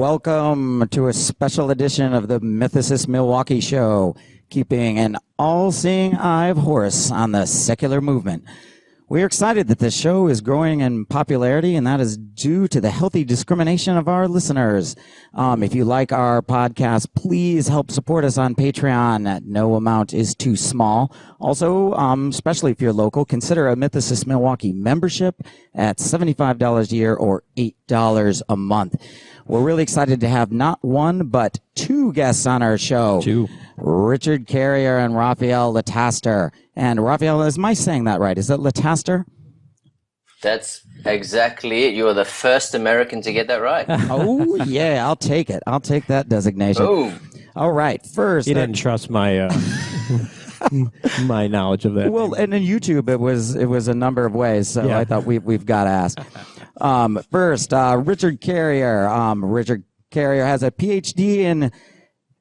welcome to a special edition of the Mythicist Milwaukee Show, keeping an all-seeing eye of Horus on the secular movement. We are excited that this show is growing in popularity, and that is due to the healthy discrimination of our listeners. If you like our podcast, please help support us on Patreon. No amount is too small. Also, especially if you're local, consider a Mythicist Milwaukee membership at $75 a year or $8 a month. We're really excited to have not one, but two guests on our show. Two. Richard Carrier and Raphael Lataster. And Raphael, am I saying that right? Is it Lataster? That's exactly it. You are the first American to get that right. Oh, yeah, I'll take it. I'll take that designation. Boom. All right, first. You didn't trust my my knowledge of that. Well, and in YouTube, it was a number of ways, so yeah. I thought we've got to ask. First, Richard Carrier. Richard Carrier has a Ph.D. in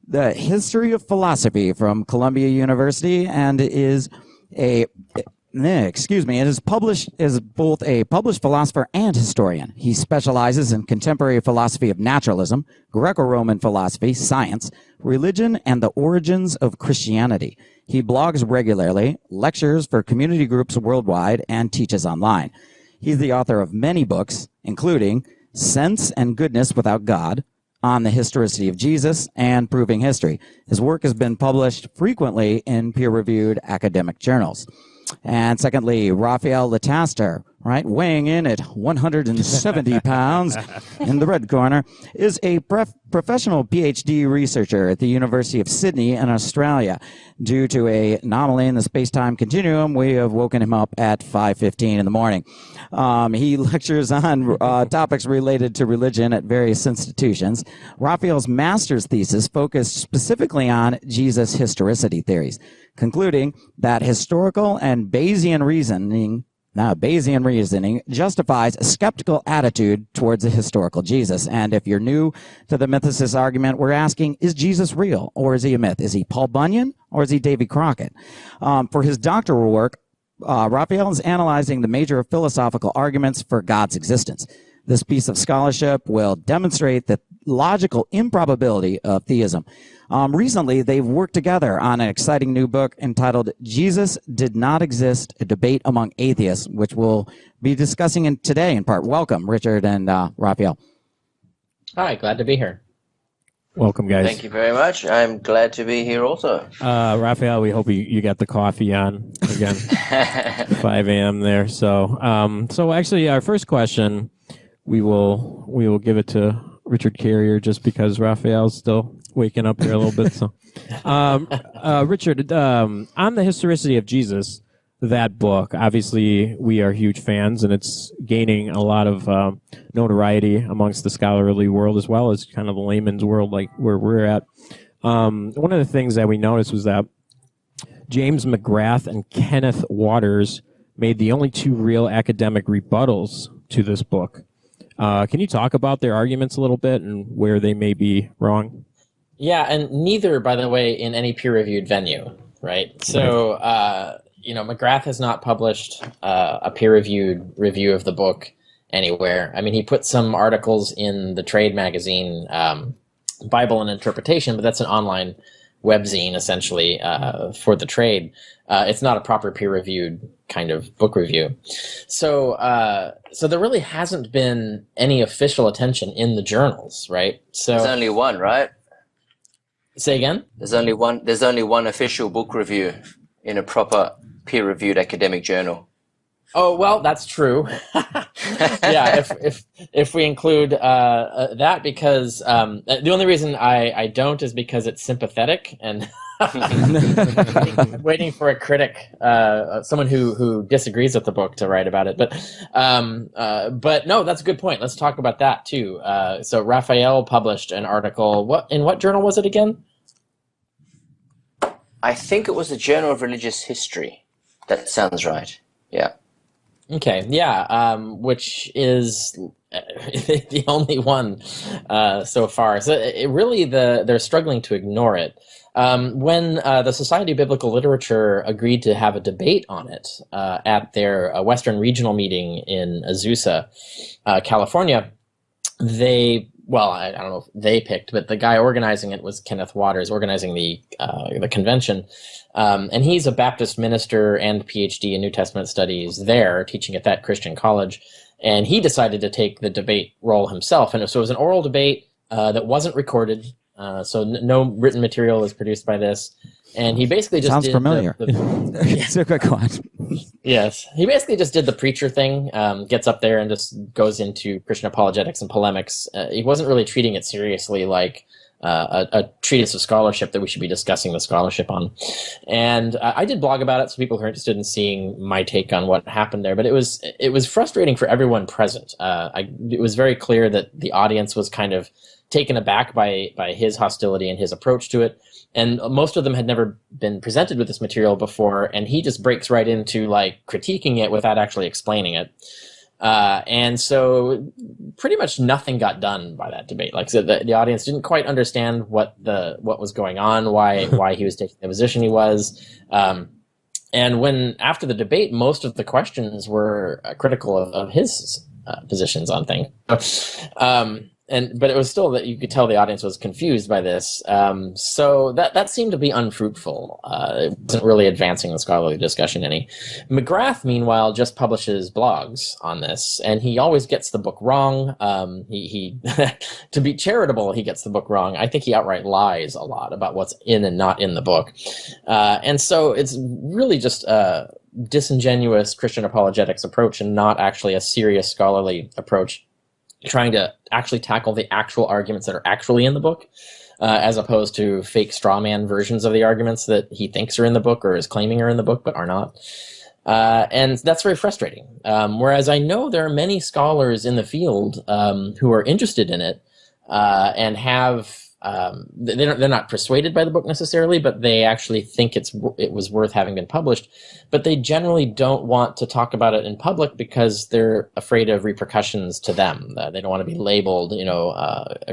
the history of philosophy from Columbia University and is both a published philosopher and historian. He specializes in contemporary philosophy of naturalism, Greco-Roman philosophy, science, religion, and the origins of Christianity. He blogs regularly, lectures for community groups worldwide, and teaches online. He's the author of many books, including Sense and Goodness Without God, On the Historicity of Jesus, and Proving History. His work has been published frequently in peer-reviewed academic journals. And secondly, Raphael Lataster, right, weighing in at 170 pounds in the red corner, is a professional PhD researcher at the University of Sydney in Australia. Due to an anomaly in the space-time continuum, we have woken him up at 5:15 in the morning. He lectures on topics related to religion at various institutions. Raphael's master's thesis focused specifically on Jesus' historicity theories, concluding that historical and Bayesian reasoning justifies a skeptical attitude towards a historical Jesus. And if you're new to the mythicist argument, we're asking, is Jesus real or is he a myth? Is he Paul Bunyan or is he Davy Crockett? For his doctoral work, Raphael is analyzing the major philosophical arguments for God's existence. This piece of scholarship will demonstrate the logical improbability of theism. Recently, they've worked together on an exciting new book entitled Jesus Did Not Exist, A Debate Among Atheists, which we'll be discussing today in part. Welcome, Richard and Raphael. Hi, glad to be here. Welcome, guys. Thank you very much. I'm glad to be here also. Raphael, we hope you got the coffee on again. 5 a.m. there. So actually, our first question, we will give it to Richard Carrier just because Raphael's still waking up here a little bit. So, Richard, on the historicity of Jesus, that book, obviously we are huge fans, and it's gaining a lot of notoriety amongst the scholarly world as well as kind of the layman's world, like where we're at. One of the things that we noticed was that James McGrath and Kenneth Waters made the only two real academic rebuttals to this book. Can you talk about their arguments a little bit and where they may be wrong? Yeah, and neither, by the way, in any peer-reviewed venue, right? So, McGrath has not published a peer-reviewed review of the book anywhere. I mean, he put some articles in the trade magazine, Bible and Interpretation, but that's an online webzine, essentially, for the trade. It's not a proper peer-reviewed kind of book review. So there really hasn't been any official attention in the journals, right? So there's only one, right? Say again? There's only one official book review in a proper peer-reviewed academic journal. Oh, well, that's true. Yeah, if we include that, because the only reason I don't is because it's sympathetic and waiting for a critic, someone who disagrees with the book to write about it. But no, that's a good point. Let's talk about that too. So Raphael published an article. In what journal was it again? I think it was the Journal of Religious History. That sounds right. Yeah. Okay, yeah, which is the only one so far. So they're struggling to ignore it. When the Society of Biblical Literature agreed to have a debate on it at their Western Regional meeting in Azusa, California, they well, I don't know if they picked, but the guy organizing it was Kenneth Waters, organizing the convention. And he's a Baptist minister and PhD in New Testament studies there, teaching at that Christian college. And he decided to take the debate role himself. And so it was an oral debate that wasn't recorded. So no written material is produced by this. And he basically just sounds did familiar. So quick one. Yes, he basically just did the preacher thing, gets up there and just goes into Christian apologetics and polemics. He wasn't really treating it seriously like a treatise of scholarship that we should be discussing the scholarship on. And I did blog about it, so people who are interested in seeing my take on what happened there. But it was frustrating for everyone present. It was very clear that the audience was kind of taken aback by his hostility and his approach to it. And most of them had never been presented with this material before, and he just breaks right into like critiquing it without actually explaining it. And so pretty much nothing got done by that debate. Like I said, the audience didn't quite understand what was going on, why he was taking the position he was. And when after the debate, most of the questions were critical of his positions on things. But it was still that you could tell the audience was confused by this. So that seemed to be unfruitful. It wasn't really advancing the scholarly discussion any. McGrath, meanwhile, just publishes blogs on this, and he always gets the book wrong. He to be charitable, he gets the book wrong. I think he outright lies a lot about what's in and not in the book. And so it's really just a disingenuous Christian apologetics approach and not actually a serious scholarly approach, trying to actually tackle the actual arguments that are actually in the book, as opposed to fake straw man versions of the arguments that he thinks are in the book or is claiming are in the book but are not. And that's very frustrating. Whereas I know there are many scholars in the field who are interested in it and have they're not persuaded by the book necessarily, but they actually think it was worth having been published. But they generally don't want to talk about it in public because they're afraid of repercussions to them. They don't want to be labeled,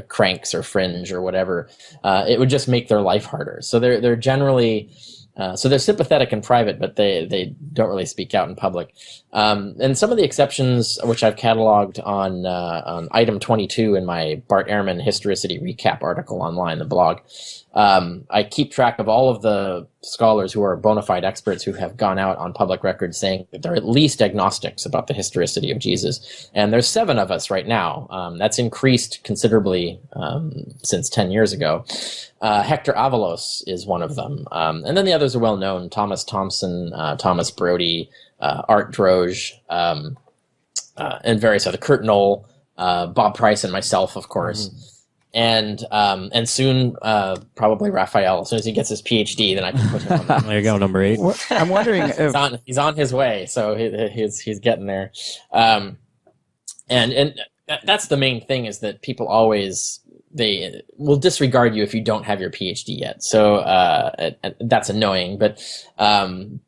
cranks or fringe or whatever. It would just make their life harder. So they're generally so they're sympathetic in private, but they don't really speak out in public. And some of the exceptions, which I've cataloged on item 22 in my Bart Ehrman Historicity Recap article online, the blog. I keep track of all of the scholars who are bona fide experts who have gone out on public record saying that they're at least agnostics about the historicity of Jesus. And there's 7 of us right now. That's increased considerably since 10 years ago. Hector Avalos is one of them. And then the others are well known: Thomas Thompson, Thomas Brody, Art Droge, and various other, Kurt Knoll, Bob Price, and myself, of course. Mm-hmm. And soon, probably Raphael. As soon as he gets his Ph.D., then I can put him on there you go, number 8. I'm wondering if he's on his way, so he's getting there. And that's the main thing, is that people always, they will disregard you if you don't have your PhD yet. So that's annoying, but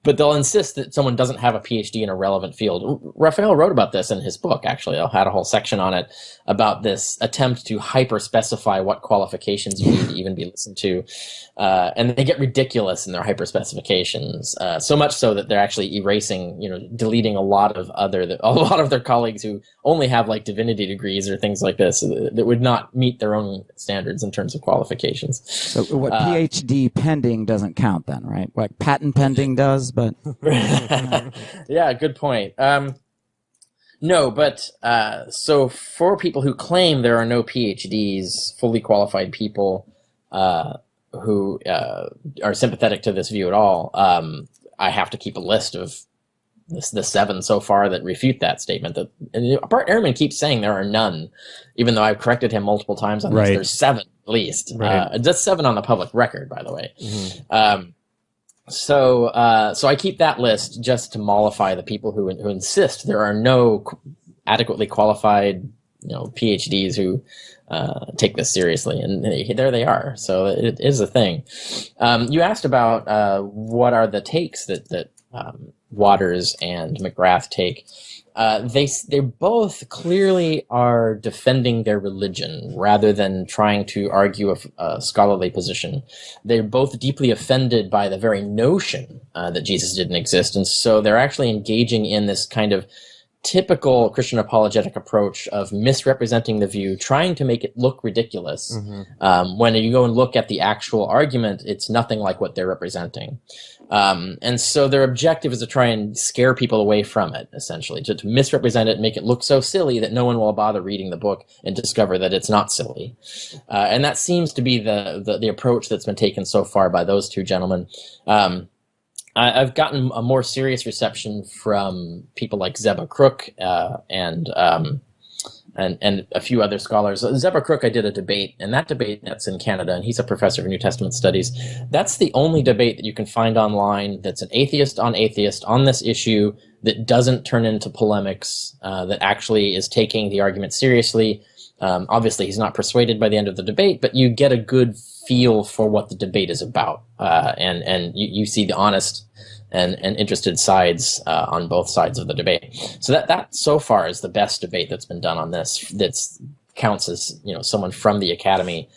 they'll insist that someone doesn't have a PhD in a relevant field. Raphael wrote about this in his book, actually. I had a whole section on it about this attempt to hyper-specify what qualifications you need to even be listened to. And they get ridiculous in their hyper-specifications, so much so that they're actually erasing, deleting a lot of their colleagues who only have like divinity degrees or things like this that would not meet their own standards in terms of qualifications. So what PhD pending doesn't count then, right? Like patent pending does, but yeah, good point. No, but so for people who claim there are no PhDs, fully qualified people who are sympathetic to this view at all, I have to keep a list of the 7 so far that refute that statement. And Bart Ehrman keeps saying there are none, even though I've corrected him multiple times on this. There's 7 at least. Right. Just 7 on the public record, by the way. Mm-hmm. So I keep that list just to mollify the people who insist there are no adequately qualified, PhDs who take this seriously, and there they are. So it is a thing. You asked about what are the takes that Waters and McGrath take. They both clearly are defending their religion rather than trying to argue a scholarly position. They're both deeply offended by the very notion that Jesus didn't exist, and so they're actually engaging in this kind of typical Christian apologetic approach of misrepresenting the view, trying to make it look ridiculous. When you go and look at the actual argument, it's nothing like what they're representing. And so their objective is to try and scare people away from it, essentially, to misrepresent it and make it look so silly that no one will bother reading the book and discover that it's not silly. And that seems to be the approach that's been taken so far by those two gentlemen. I've gotten a more serious reception from people like Zeba Crook and a few other scholars. Zeba Crook, I did a debate, and that debate, that's in Canada, and he's a professor of New Testament studies. That's the only debate that you can find online that's an atheist on this issue that doesn't turn into polemics, that actually is taking the argument seriously. Obviously, he's not persuaded by the end of the debate, but you get a good feel for what the debate is about, and you see the honest and interested sides on both sides of the debate. So that so far is the best debate that's been done on this. That counts as someone from the academy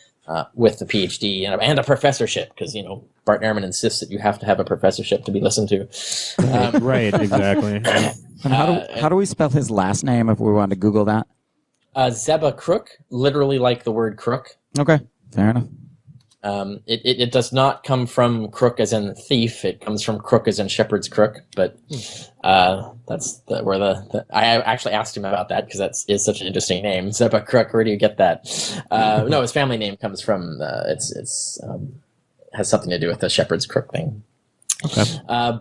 with the Ph.D. and a professorship, because Bart Ehrman insists that you have to have a professorship to be listened to. Right, exactly. And how do we spell his last name if we want to Google that? Zeba Crook, literally like the word crook. Okay, fair enough. It does not come from crook as in thief. It comes from crook as in shepherd's crook. But that's where I actually asked him about that, because that is such an interesting name. Zeba Crook, where do you get that? No, his family name comes from it's has something to do with the shepherd's crook thing. Okay. So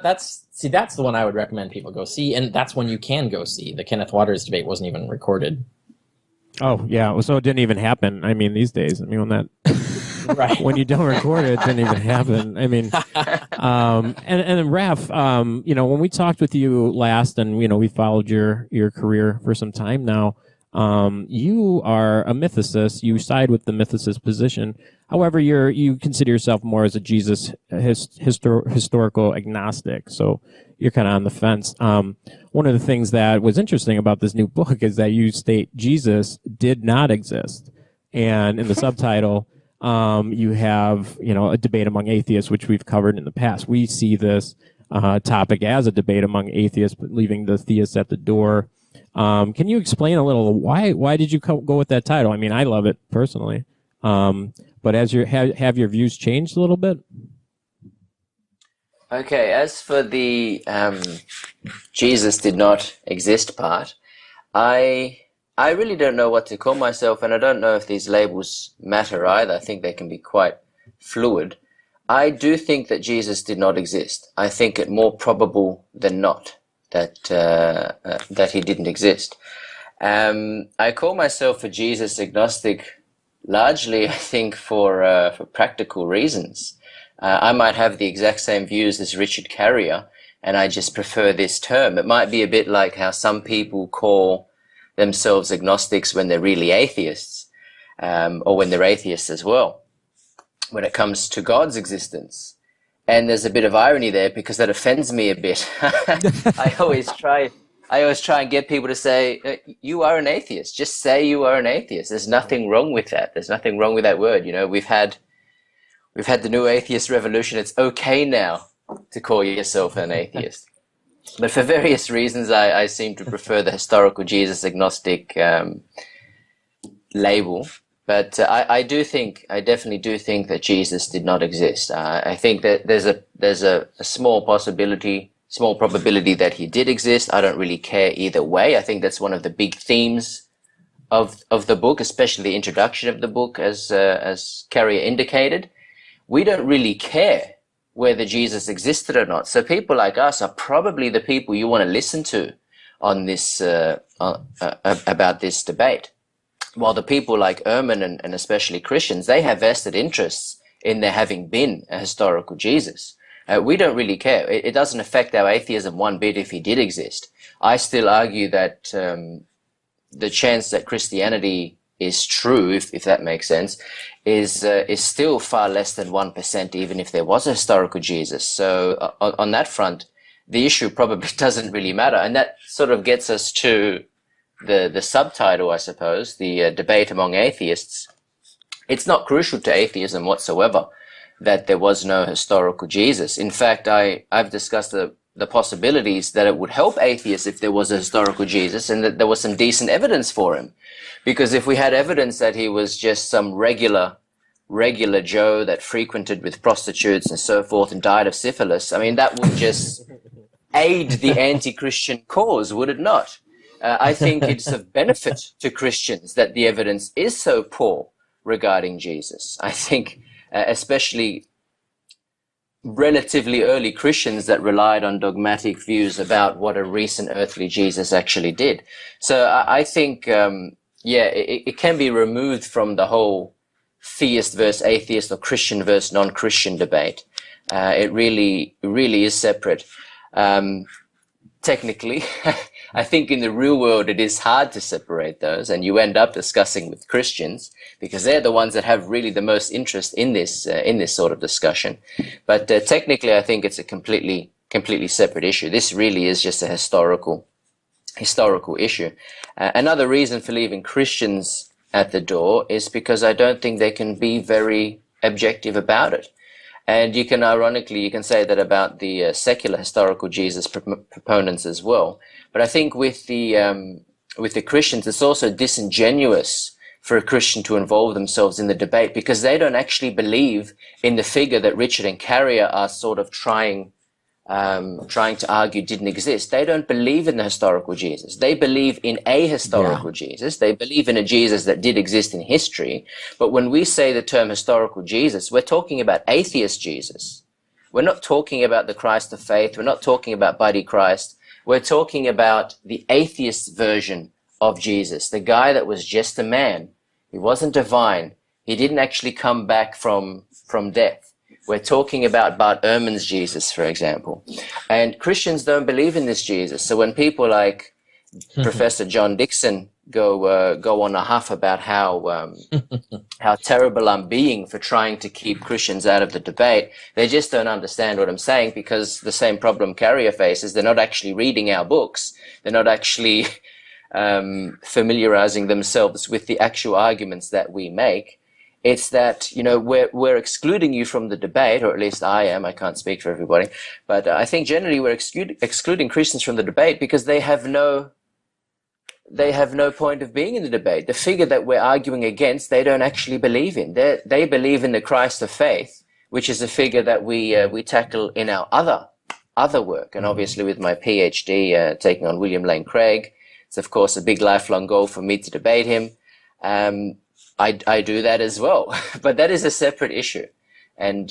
that's the one I would recommend people go see, and that's one you can go see. The Kenneth Waters debate wasn't even recorded. Oh, yeah. So it didn't even happen. I mean, these days, when that, right. When you don't record it, it didn't even happen. I mean, and Raph, when we talked with you last, and, we followed your career for some time now, you are a mythicist. You side with the mythicist position. However, you consider yourself more as a Jesus historical agnostic. So you're kind of on the fence. One of the things that was interesting about this new book is that you state Jesus did not exist. And in the subtitle, you have, a debate among atheists, which we've covered in the past. We see this topic as a debate among atheists, but leaving the theists at the door. Can you explain a little why did you go with that title? I mean, I love it personally. But have your views changed a little bit? Okay, as for the Jesus did not exist part, I really don't know what to call myself, and I don't know if these labels matter either. I think they can be quite fluid. I do think that Jesus did not exist. I think it more probable than not that he didn't exist. I call myself a Jesus agnostic largely, I think, for practical reasons. I might have the exact same views as Richard Carrier, and I just prefer this term. It might be a bit like how some people call themselves agnostics when they're really atheists, or when they're atheists as well, when it comes to God's existence. And there's a bit of irony there, because that offends me a bit. I always try and get people to say, you are an atheist. Just say you are an atheist. There's nothing wrong with that. There's nothing wrong with that word. We've had the new atheist revolution. It's okay now to call yourself an atheist. But for various reasons, I seem to prefer the historical Jesus agnostic label. But I definitely do think that Jesus did not exist. I think that there's a small probability that he did exist. I don't really care either way. I think that's one of the big themes of the book, especially the introduction of the book, as Carrier indicated. We don't really care whether Jesus existed or not. So people like us are probably the people you want to listen to on this about this debate. While the people like Ehrman and especially Christians, they have vested interests in there having been a historical Jesus. We don't really care. It doesn't affect our atheism one bit if he did exist. I still argue that the chance that Christianity is true, if that makes sense, is still far less than 1%, even if there was a historical Jesus. So on that front, the issue probably doesn't really matter. And that sort of gets us to the subtitle, I suppose, the debate among atheists. It's not crucial to atheism whatsoever that there was no historical Jesus. In fact, I've discussed the possibilities that it would help atheists if there was a historical Jesus and that there was some decent evidence for him. Because if we had evidence that he was just some regular Joe that frequented with prostitutes and so forth and died of syphilis, I mean, that would just aid the anti-Christian cause, would it not? I think it's of benefit to Christians that the evidence is so poor regarding Jesus. I think especially relatively early Christians that relied on dogmatic views about what a recent earthly Jesus actually did. So I think, it can be removed from the whole theist versus atheist or Christian versus non-Christian debate. It really is separate. Technically, I think in the real world it is hard to separate those, and you end up discussing with Christians because they're the ones that have really the most interest in this sort of discussion. But technically, I think it's a completely separate issue. This really is just a historical issue. Another reason for leaving Christians at the door is because I don't think they can be very objective about it. And you can say that about the secular historical Jesus proponents as well. But I think with the Christians, it's also disingenuous for a Christian to involve themselves in the debate because they don't actually believe in the figure that Richard and Carrier are sort of trying to argue didn't exist. They don't believe in the historical Jesus. They believe in a historical Jesus. They believe in a Jesus that did exist in history. But when we say the term historical Jesus, we're talking about atheist Jesus. We're not talking about the Christ of faith. We're not talking about Buddy Christ. We're talking about the atheist version of Jesus, the guy that was just a man. He wasn't divine. He didn't actually come back from death. We're talking about Bart Ehrman's Jesus, for example. And Christians don't believe in this Jesus. So when people like Professor John Dixon go on a huff about how terrible I'm being for trying to keep Christians out of the debate, they just don't understand what I'm saying, because the same problem Carrier faces, they're not actually reading our books. They're not actually familiarizing themselves with the actual arguments that we make. It's that, we're excluding you from the debate, or at least I am. I can't speak for everybody. But I think generally we're excluding Christians from the debate because they have no point of being in the debate. The figure that we're arguing against, they don't actually believe in. They believe in the Christ of faith, which is a figure that we tackle in our other work. And obviously with my Ph.D. Taking on William Lane Craig, it's of course a big lifelong goal for me to debate him. I do that as well, but that is a separate issue. And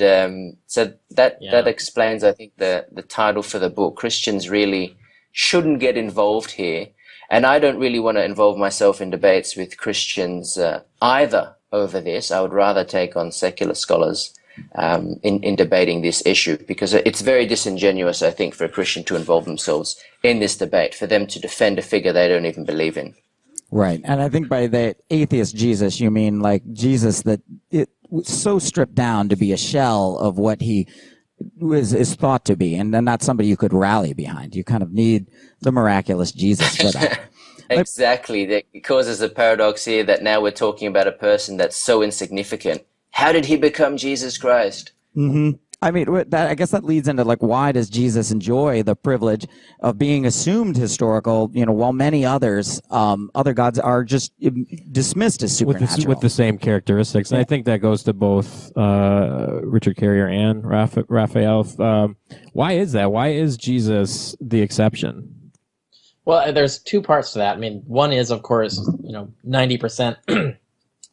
so that explains, I think, the title for the book. Christians really shouldn't get involved here. And I don't really want to involve myself in debates with Christians either over this. I would rather take on secular scholars in debating this issue, because it's very disingenuous, I think, for a Christian to involve themselves in this debate, for them to defend a figure they don't even believe in. Right. And I think by the atheist Jesus, you mean like Jesus that it was so stripped down to be a shell of what he is thought to be, and then not somebody you could rally behind. You kind of need the miraculous Jesus for that. Exactly. That causes a paradox here that now we're talking about a person that's so insignificant. How did he become Jesus Christ? Mm-hmm. I mean, I guess that leads into, like, why does Jesus enjoy the privilege of being assumed historical, while many others, other gods are just dismissed as supernatural. With the same characteristics. And I think that goes to both Richard Carrier and Raphael. Why is that? Why is Jesus the exception? Well, there's two parts to that. I mean, one is, of course, 90%,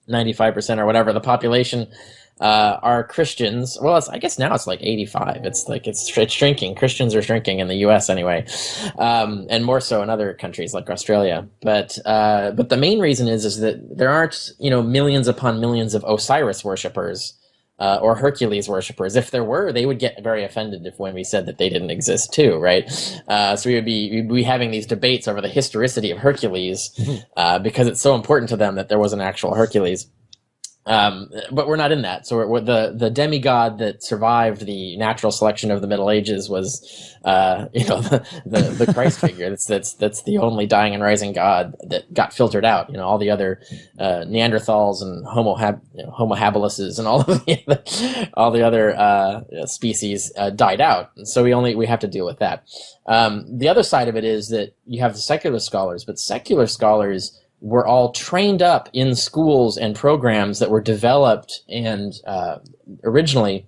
95% or whatever, the population are Christians. Well, I guess now it's like 85. It's shrinking. Christians are shrinking in the U.S. anyway, and more so in other countries like Australia. But the main reason is that there aren't millions upon millions of Osiris worshippers or Hercules worshippers. If there were, they would get very offended when we said that they didn't exist too, right? So we'd be having these debates over the historicity of Hercules because it's so important to them that there was an actual Hercules. But we're not in that. So the demigod that survived the natural selection of the Middle Ages was, the Christ figure. That's the only dying and rising God that got filtered out. All the other Neanderthals and Homo habilises and all the other species died out. And so we have to deal with that. The other side of it is that you have the secular scholars, but secular scholars were all trained up in schools and programs that were developed and originally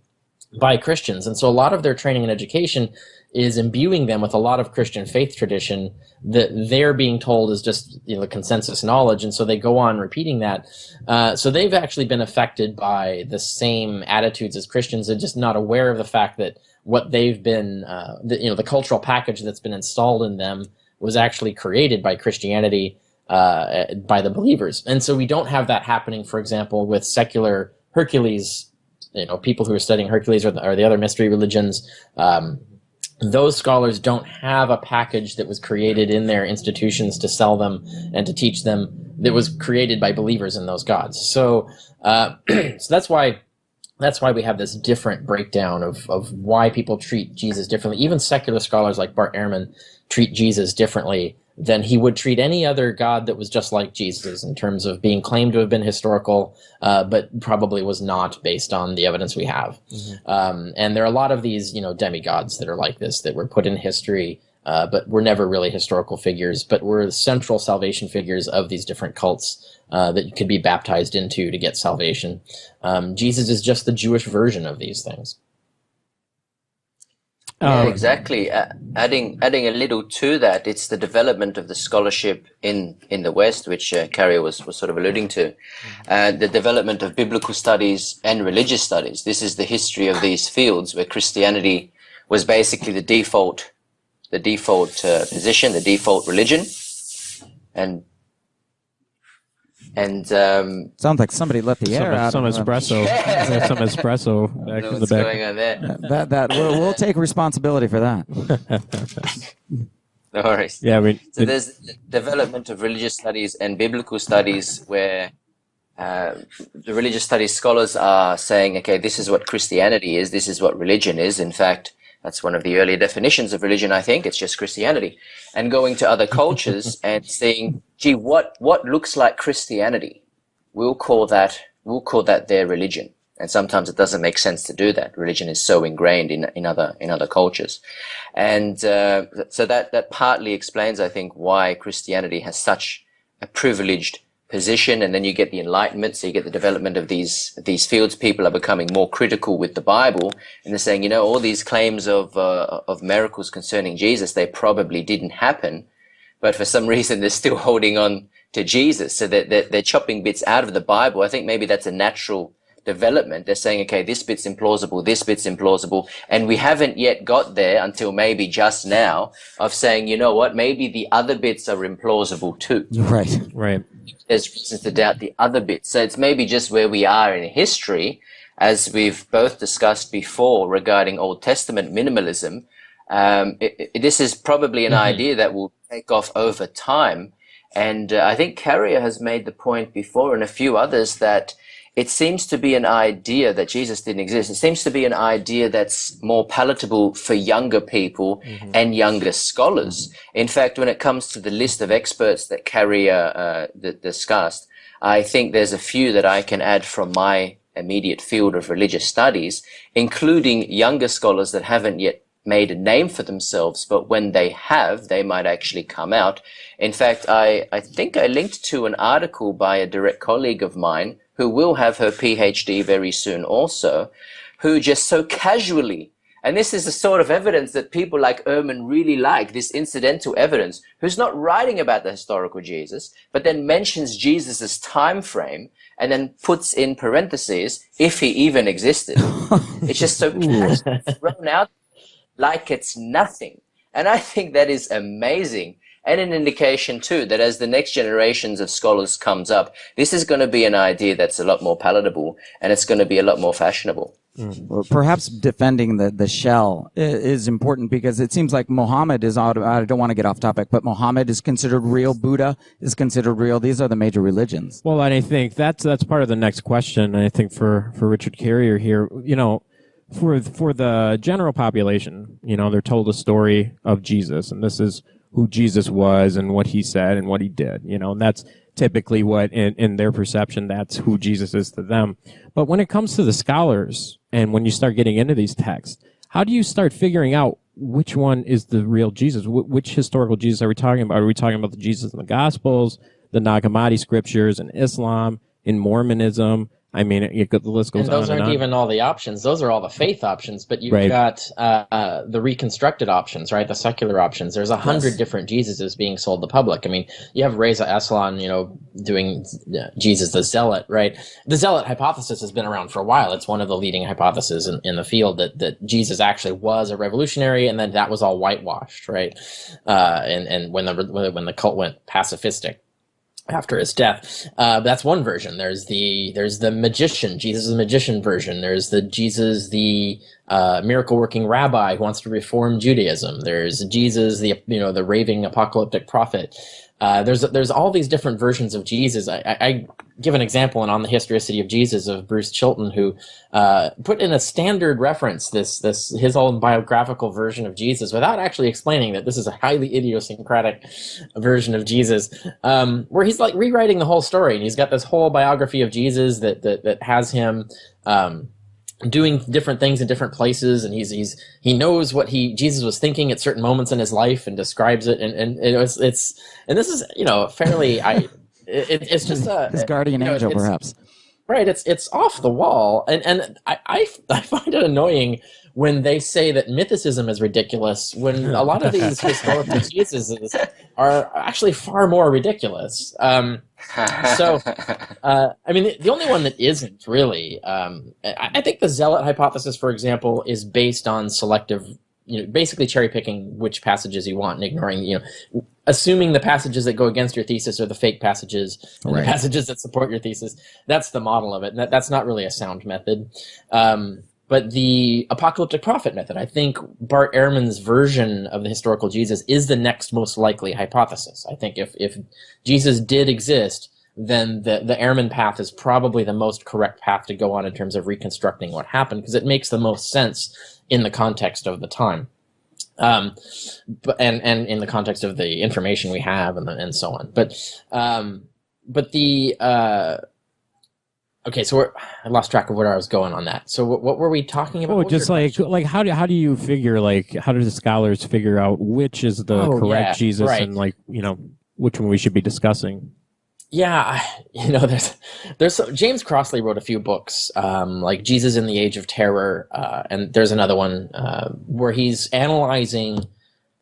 by Christians. And so a lot of their training and education is imbuing them with a lot of Christian faith tradition that they're being told is just the consensus knowledge. And so they go on repeating that. So they've actually been affected by the same attitudes as Christians and just not aware of the fact that what they've been, the cultural package that's been installed in them was actually created by Christianity, by the believers. And so we don't have that happening, for example, with secular Hercules, people who are studying Hercules or the other mystery religions. Those scholars don't have a package that was created in their institutions to sell them and to teach them that was created by believers in those gods. So, so that's why we have this different breakdown of why people treat Jesus differently. Even secular scholars like Bart Ehrman treat Jesus differently than he would treat any other god that was just like Jesus in terms of being claimed to have been historical, but probably was not based on the evidence we have. Mm-hmm. And there are a lot of these, demigods that are like this, that were put in history, but were never really historical figures, but were central salvation figures of these different cults that you could be baptized into to get salvation. Jesus is just the Jewish version of these things. Yeah, exactly. Adding a little to that, it's the development of the scholarship in the West, which Carrier was sort of alluding to. The development of biblical studies and religious studies. This is the history of these fields where Christianity was basically the default position, the default religion, and sounds like somebody let the air out. Some espresso. Some espresso back in the back. What's going on there? That we'll take responsibility for that. No worries. Yeah, so there's the development of religious studies and biblical studies where the religious studies scholars are saying, okay, this is what Christianity is, this is what religion is. In fact, that's one of the earlier definitions of religion, I think. It's just Christianity. And going to other cultures and saying, gee, what looks like Christianity? We'll call that their religion. And sometimes it doesn't make sense to do that. Religion is so ingrained in other cultures. And so that partly explains, I think, why Christianity has such a privileged position. And then you get the Enlightenment, so you get the development of these fields. People are becoming more critical with the Bible, and they're saying, all these claims of miracles concerning Jesus, they probably didn't happen, but for some reason they're still holding on to Jesus. So they're chopping bits out of the Bible. I think maybe that's a natural development. They're saying, okay, this bit's implausible, this bit's implausible, and we haven't yet got there until maybe just now of saying, you know what, maybe the other bits are implausible too. Right. There's reasons to doubt the other bits. So it's maybe just where we are in history, as we've both discussed before regarding Old Testament minimalism. This is probably an idea that will take off over time. And I think Carrier has made the point before, and a few others, that it seems to be an idea that Jesus didn't exist. It seems to be an idea that's more palatable for younger people and younger scholars. In fact, when it comes to the list of experts that Carrier discussed, I think there's a few that I can add from my immediate field of religious studies, including younger scholars that haven't yet made a name for themselves, but when they have, they might actually come out. In fact, I think I linked to an article by a direct colleague of mine who will have her Ph.D. very soon also, who just so casually, and this is the sort of evidence that people like Ehrman really like, this incidental evidence, who's not writing about the historical Jesus, but then mentions Jesus's time frame and then puts in parentheses, if he even existed. It's just so casually thrown out like it's nothing. And I think that is amazing. and an indication too that as the next generations of scholars comes up, this is going to be an idea that's a lot more palatable, and it's going to be a lot more fashionable. Well, perhaps defending the shell is important, because it seems like Muhammad is, I don't want to get off topic, but Muhammad is considered real. Buddha is considered real. These are the major religions. Well, and I think that's part of the next question. And I think for Richard Carrier here, for the general population, they're told a story of Jesus, and this is who Jesus was and what he said and what he did, and that's typically what in their perception, that's who Jesus is to them. But when it comes to the scholars, and when you start getting into these texts, how do you start figuring out which one is the real Jesus? Which historical Jesus are we talking about? Are we talking about the Jesus in the Gospels, the Nag Hammadi scriptures in Islam, in Mormonism? I mean, the list goes on. And those aren't even all the options. Those are all the faith options. But you've got the reconstructed options, right? The secular options. There's 100 different Jesuses being sold to the public. I mean, you have Reza Aslan, doing Jesus the Zealot, right? The Zealot hypothesis has been around for a while. It's one of the leading hypotheses in the field that Jesus actually was a revolutionary, and then that was all whitewashed, right? And when the cult went pacifistic after his death. That's one version. There's the magician, Jesus the magician version. There's the Jesus the miracle working rabbi who wants to reform Judaism. There's Jesus the raving apocalyptic prophet. There's all these different versions of Jesus. I give an example on the Historicity of Jesus of Bruce Chilton, who put in a standard reference his own biographical version of Jesus without actually explaining that this is a highly idiosyncratic version of Jesus, where he's like rewriting the whole story, and he's got this whole biography of Jesus that has him doing different things in different places, and he knows what Jesus was thinking at certain moments in his life and describes it, and this is fairly it's just his guardian angel, perhaps. Right, it's off the wall, and I find it annoying when they say that mythicism is ridiculous, when a lot of these historical Jesuses are actually far more ridiculous. So, I mean, the only one that isn't really, I think the Zealot hypothesis, for example, is based on selective, basically cherry picking which passages you want and ignoring, assuming the passages that go against your thesis are the fake passages and the passages that support your thesis. That's the model of it. And that's not really a sound method. But the apocalyptic prophet method, I think Bart Ehrman's version of the historical Jesus is the next most likely hypothesis. I think if Jesus did exist, then the Ehrman path is probably the most correct path to go on in terms of reconstructing what happened, because it makes the most sense in the context of the time. But in the context of the information we have and so on. But the okay, so I lost track of where I was going on that. So what were we talking about? Oh, just like how do you figure, how do the scholars figure out which is the correct Jesus, and which one we should be discussing? Yeah, there's James Crossley wrote a few books, like Jesus in the Age of Terror, and there's another one where he's analyzing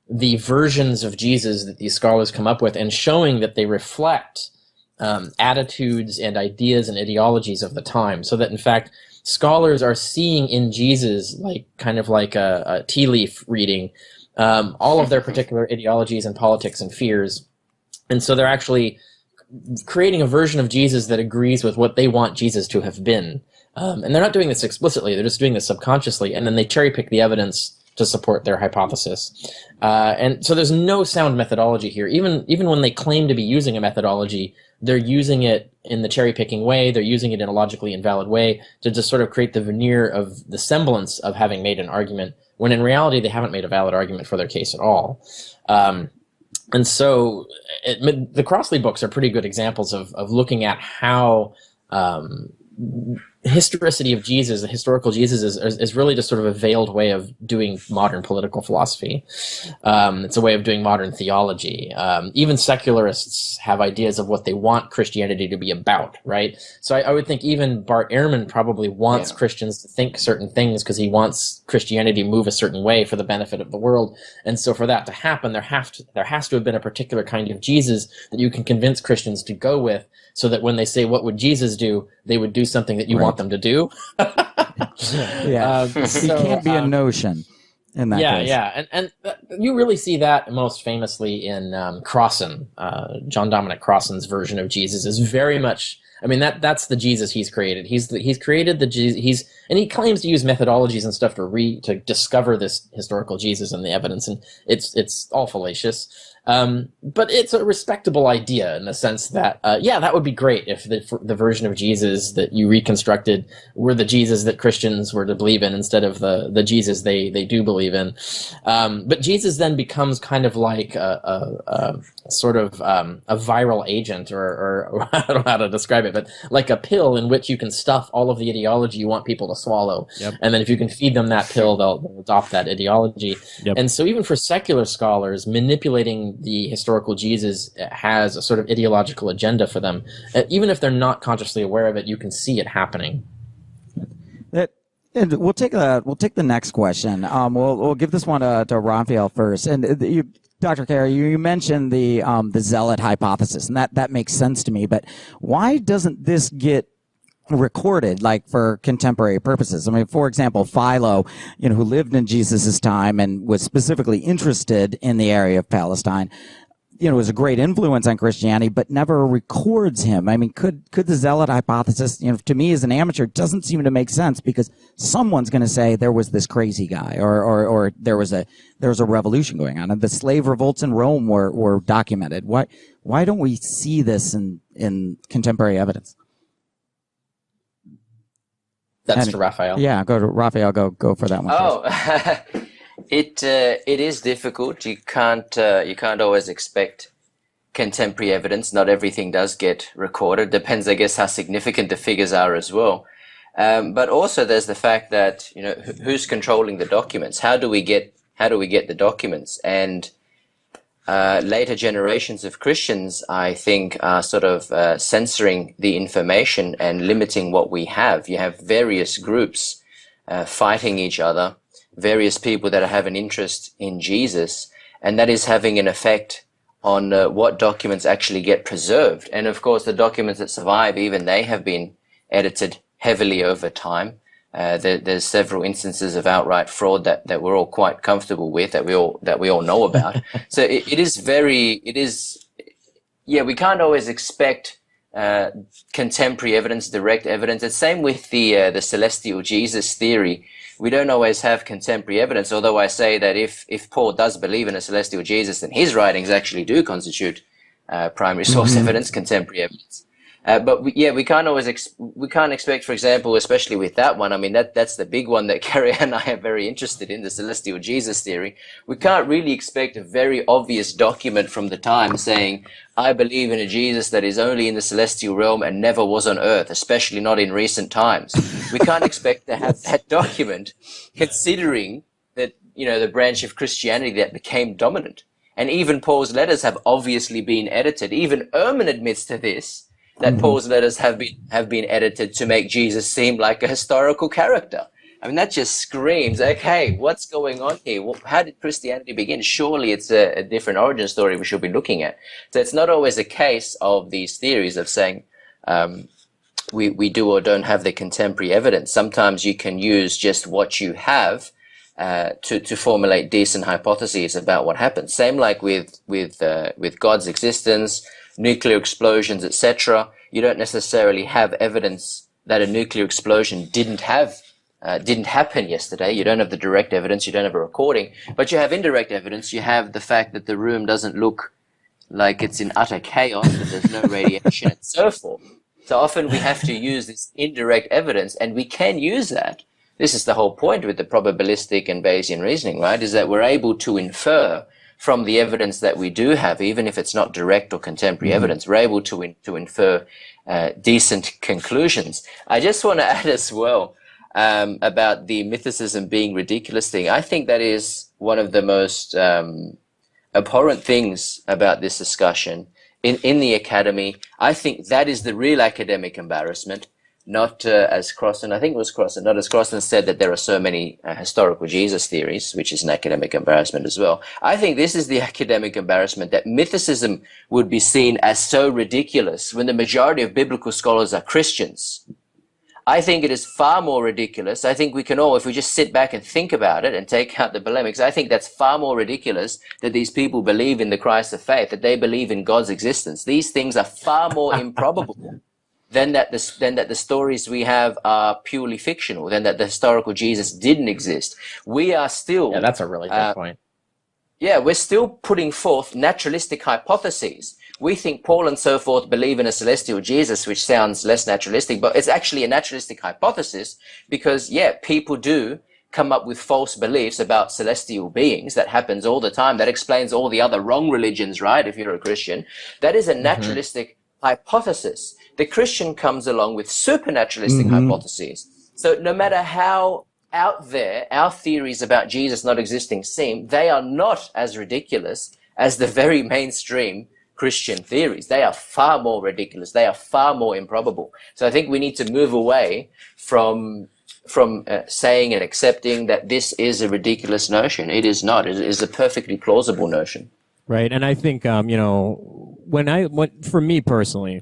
the versions of Jesus that these scholars come up with and showing that they reflect attitudes and ideas and ideologies of the time, so that in fact scholars are seeing in Jesus kind of like a tea leaf reading all of their particular ideologies and politics and fears, and so they're actually creating a version of Jesus that agrees with what they want Jesus to have been. And they're not doing this explicitly, they're just doing this subconsciously, and then they cherry pick the evidence to support their hypothesis. And so there's no sound methodology here. Even when they claim to be using a methodology, they're using it in the cherry picking way, they're using it in a logically invalid way to just sort of create the veneer of the semblance of having made an argument, when in reality they haven't made a valid argument for their case at all. And so the Crossley books are pretty good examples of looking at how Historicity of Jesus, the historical Jesus, is really just sort of a veiled way of doing modern political philosophy. It's a way of doing modern theology. Even secularists have ideas of what they want Christianity to be about, right? So I would think even Bart Ehrman probably wants Christians to think certain things because he wants Christianity to move a certain way for the benefit of the world. And so for that to happen, there has to have been a particular kind of Jesus that you can convince Christians to go with, so that when they say, what would Jesus do, they would do something that you want them to do. It can't be a notion. in that case. And you really see that most famously in Crossan. John Dominic Crossan's version of Jesus is very much. I mean, that's the Jesus he's created. He's created the Jesus. And he claims to use methodologies and stuff to discover this historical Jesus and the evidence, and it's all fallacious. But it's a respectable idea in the sense that, that would be great if the version of Jesus that you reconstructed were the Jesus that Christians were to believe in instead of the Jesus they do believe in. But Jesus then becomes kind of like a sort of a viral agent, or I don't know how to describe it, but like a pill in which you can stuff all of the ideology you want people to swallow. Yep. And then if you can feed them that pill, they'll adopt that ideology. Yep. And so even for secular scholars, manipulating the historical Jesus has a sort of ideological agenda for them. Even if they're not consciously aware of it, you can see it happening. And we'll take the next question. We'll give this one to Raphael first. And Dr. Carey, you mentioned the zealot hypothesis, and that makes sense to me. But why doesn't this get recorded, like for contemporary purposes? I mean, for example, Philo, who lived in Jesus's time and was specifically interested in the area of Palestine, was a great influence on Christianity, but never records him. I mean, could the zealot hypothesis, to me as an amateur, doesn't seem to make sense, because someone's going to say there was this crazy guy, or there was a revolution going on, and the slave revolts in Rome were documented. Why don't we see this in contemporary evidence? That's to Raphael. Yeah, go to Raphael. Go for that one. Oh, it is difficult. You can't always expect contemporary evidence. Not everything does get recorded. Depends, I guess, how significant the figures are as well. But also, there's the fact that who's controlling the documents. How do we get the documents? And later generations of Christians, I think, are sort of censoring the information and limiting what we have. You have various groups fighting each other, various people that have an interest in Jesus, and that is having an effect on what documents actually get preserved. And of course, the documents that survive, even they have been edited heavily over time. There's several instances of outright fraud that we're all quite comfortable with, that we all know about. So we can't always expect contemporary evidence, direct evidence. It's same with the celestial Jesus theory. We don't always have contemporary evidence, although I say that if Paul does believe in a celestial Jesus, then his writings actually do constitute primary source evidence, contemporary evidence. But we can't always we can't expect, for example, especially with that one. I mean, that's the big one that Carrier and I are very interested in, the celestial Jesus theory. We can't really expect a very obvious document from the time saying, I believe in a Jesus that is only in the celestial realm and never was on earth, especially not in recent times. We can't expect to have that document, considering that, the branch of Christianity that became dominant. And even Paul's letters have obviously been edited. Even Ehrman admits to this, that Paul's letters have been edited to make Jesus seem like a historical character. I mean, that just screams, okay, what's going on here? How did Christianity begin? Surely it's a different origin story we should be looking at. So it's not always a case of these theories of saying we do or don't have the contemporary evidence. Sometimes you can use just what you have to formulate decent hypotheses about what happened. Same like with God's existence, nuclear explosions, etc. You don't necessarily have evidence that a nuclear explosion didn't happen yesterday. You don't have the direct evidence. You don't have a recording, but you have indirect evidence. You have the fact that the room doesn't look like it's in utter chaos, that there's no radiation and so forth. So often we have to use this indirect evidence, and we can use that. This is the whole point with the probabilistic and Bayesian reasoning, right? Is that we're able to infer from the evidence that we do have, even if it's not direct or contemporary evidence, we're able to infer decent conclusions. I just want to add as well about the mythicism being ridiculous thing. I think that is one of the most abhorrent things about this discussion in the academy. I think that is the real academic embarrassment. Not as Crossan, I think it was Crossan, not as Crossan said that there are so many historical Jesus theories, which is an academic embarrassment as well. I think this is the academic embarrassment, that mythicism would be seen as so ridiculous when the majority of biblical scholars are Christians. I think it is far more ridiculous. I think we can all, if we just sit back and think about it and take out the polemics, I think that's far more ridiculous that these people believe in the Christ of faith, that they believe in God's existence. These things are far more improbable than that the stories we have are purely fictional, than that the historical Jesus didn't exist. We are still... Yeah, that's a really good point. Yeah, we're still putting forth naturalistic hypotheses. We think Paul and so forth believe in a celestial Jesus, which sounds less naturalistic, but it's actually a naturalistic hypothesis because, yeah, people do come up with false beliefs about celestial beings. That happens all the time. That explains all the other wrong religions, right, if you're a Christian. That is a naturalistic hypothesis. The Christian comes along with supernaturalistic hypotheses. So no matter how out there our theories about Jesus not existing seem, they are not as ridiculous as the very mainstream Christian theories. They are far more ridiculous. They are far more improbable. So I think we need to move away from saying and accepting that this is a ridiculous notion. It is not. It is a perfectly plausible notion. Right, and I think for me personally,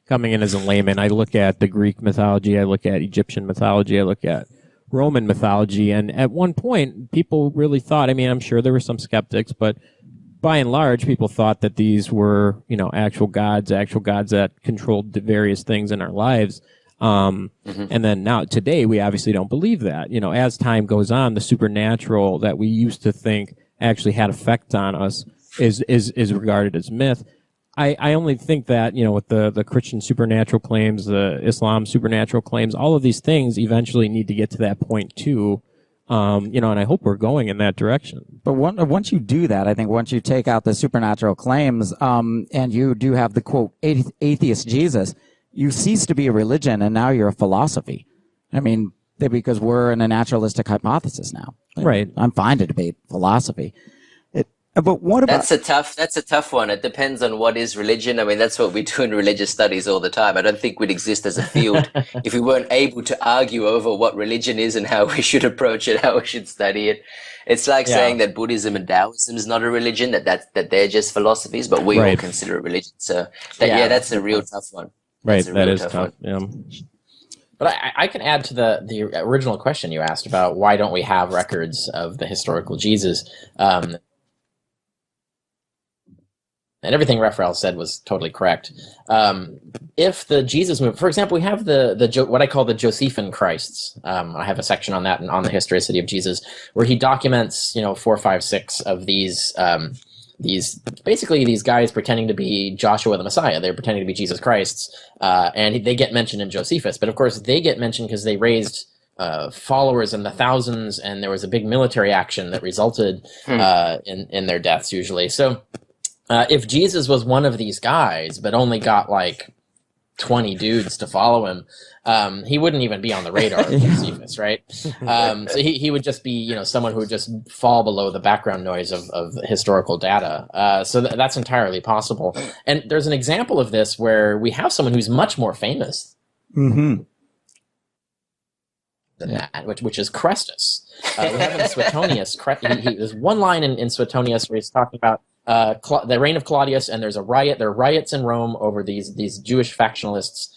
coming in as a layman, I look at the Greek mythology, I look at Egyptian mythology, I look at Roman mythology, and at one point, people really thought. I mean, I'm sure there were some skeptics, but by and large, people thought that these were, actual gods that controlled the various things in our lives. And then now today, we obviously don't believe that. As time goes on, the supernatural that we used to think actually had effect on us is regarded as myth. I only think that, with the Christian supernatural claims, the Islam supernatural claims, all of these things eventually need to get to that point too. And I hope we're going in that direction. But once you do that, I think once you take out the supernatural claims, and you do have the quote atheist Jesus, you cease to be a religion, and now you're a philosophy. I mean, because we're in a naturalistic hypothesis now. Right. I'm fine to debate philosophy. But what about... That's a tough one. It depends on what is religion. I mean, that's what we do in religious studies all the time. I don't think we'd exist as a field if we weren't able to argue over what religion is and how we should approach it, how we should study it. It's like saying that Buddhism and Taoism is not a religion, that they're just philosophies, but we all consider it religion. So that's a real tough one. Right, that is tough. Yeah. But I can add to the original question you asked about why don't we have records of the historical Jesus. And everything Raphael said was totally correct. If the Jesus movement, for example, we have what I call the Josephine Christs. I have a section on that and on the Historicity of Jesus, where he documents, 4, 5, 6 of these basically these guys pretending to be Joshua the Messiah. They're pretending to be Jesus Christ, and they get mentioned in Josephus. But of course, they get mentioned because they raised followers in the thousands, and there was a big military action that resulted in their deaths usually. So. If Jesus was one of these guys, but only got like 20 dudes to follow him, he wouldn't even be on the radar of Josephus, right? So he would just be, someone who would just fall below the background noise of historical data. So that's entirely possible. And there's an example of this where we have someone who's much more famous than that, which is Chrestus. We have in Suetonius, there's one line in Suetonius where he's talking about the reign of Claudius, and there's a riot. There are riots in Rome over these Jewish factionalists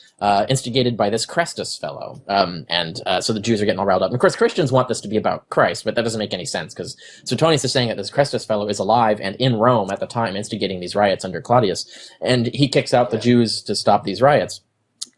instigated by this Chrestus fellow. So the Jews are getting all riled up. And of course, Christians want this to be about Christ, but that doesn't make any sense because Suetonius is saying that this Chrestus fellow is alive and in Rome at the time instigating these riots under Claudius, and he kicks out the Jews to stop these riots.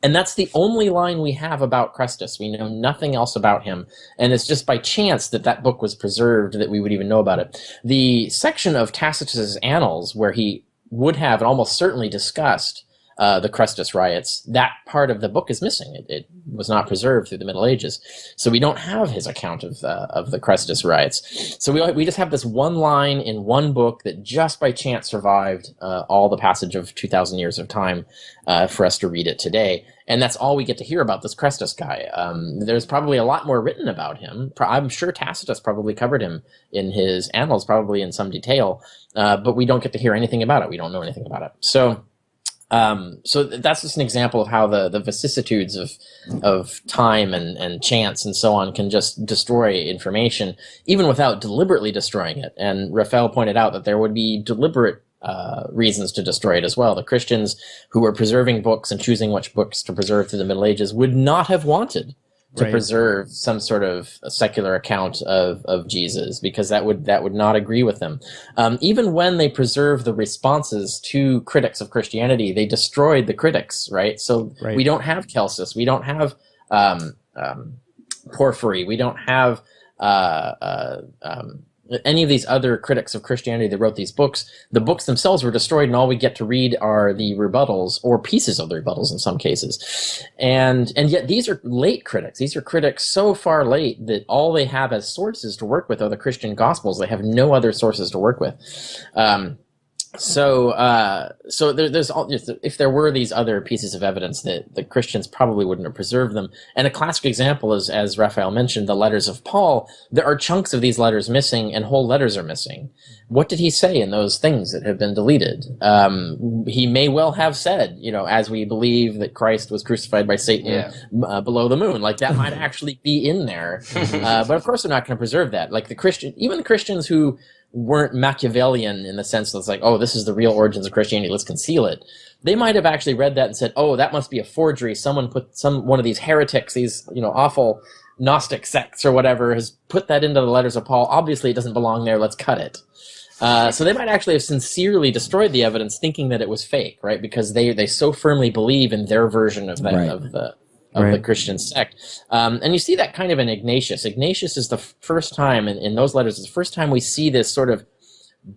And that's the only line we have about Chrestus. We know nothing else about him. And it's just by chance that book was preserved that we would even know about it. The section of Tacitus's Annals where he would have and almost certainly discussed the Chrestus riots, that part of the book is missing. It was not preserved through the Middle Ages. So we don't have his account of the Chrestus riots. So we just have this one line in one book that just by chance survived all the passage of 2,000 years of time for us to read it today. And that's all we get to hear about this Chrestus guy. There's probably a lot more written about him. I'm sure Tacitus probably covered him in his Annals, probably in some detail, but we don't get to hear anything about it. We don't know anything about it. So that's just an example of how the vicissitudes of time and chance and so on can just destroy information, even without deliberately destroying it. And Raphael pointed out that there would be deliberate reasons to destroy it as well. The Christians who were preserving books and choosing which books to preserve through the Middle Ages would not have wanted to preserve some sort of secular account of Jesus, because that would not agree with them. Even when they preserved the responses to critics of Christianity, they destroyed the critics, right? So we don't have Celsus, we don't have Porphyry, we don't have any of these other critics of Christianity that wrote these books. The books themselves were destroyed, and all we get to read are the rebuttals, or pieces of the rebuttals in some cases. And yet these are late critics. These are critics so far late that all they have as sources to work with are the Christian Gospels. They have no other sources to work with. So there's all, if there were these other pieces of evidence, that the Christians probably wouldn't have preserved them. And a classic example is, as Raphael mentioned, the letters of Paul. There are chunks of these letters missing, and whole letters are missing. What did he say in those things that have been deleted? He may well have said, as we believe that Christ was crucified by Satan below the moon. Like, that might actually be in there. But of course, they're not going to preserve that. Like even the Christians who weren't Machiavellian in the sense that it's like, oh, this is the real origins of Christianity, let's conceal it. They might have actually read that and said, oh, that must be a forgery. Someone put one of these heretics, these awful Gnostic sects or whatever, has put that into the letters of Paul. Obviously, it doesn't belong there. Let's cut it. So they might actually have sincerely destroyed the evidence, thinking that it was fake, right? Because they so firmly believe in their version of that of the Christian sect. And you see that kind of in Ignatius. Ignatius is the first time, in those letters, is the first time we see this sort of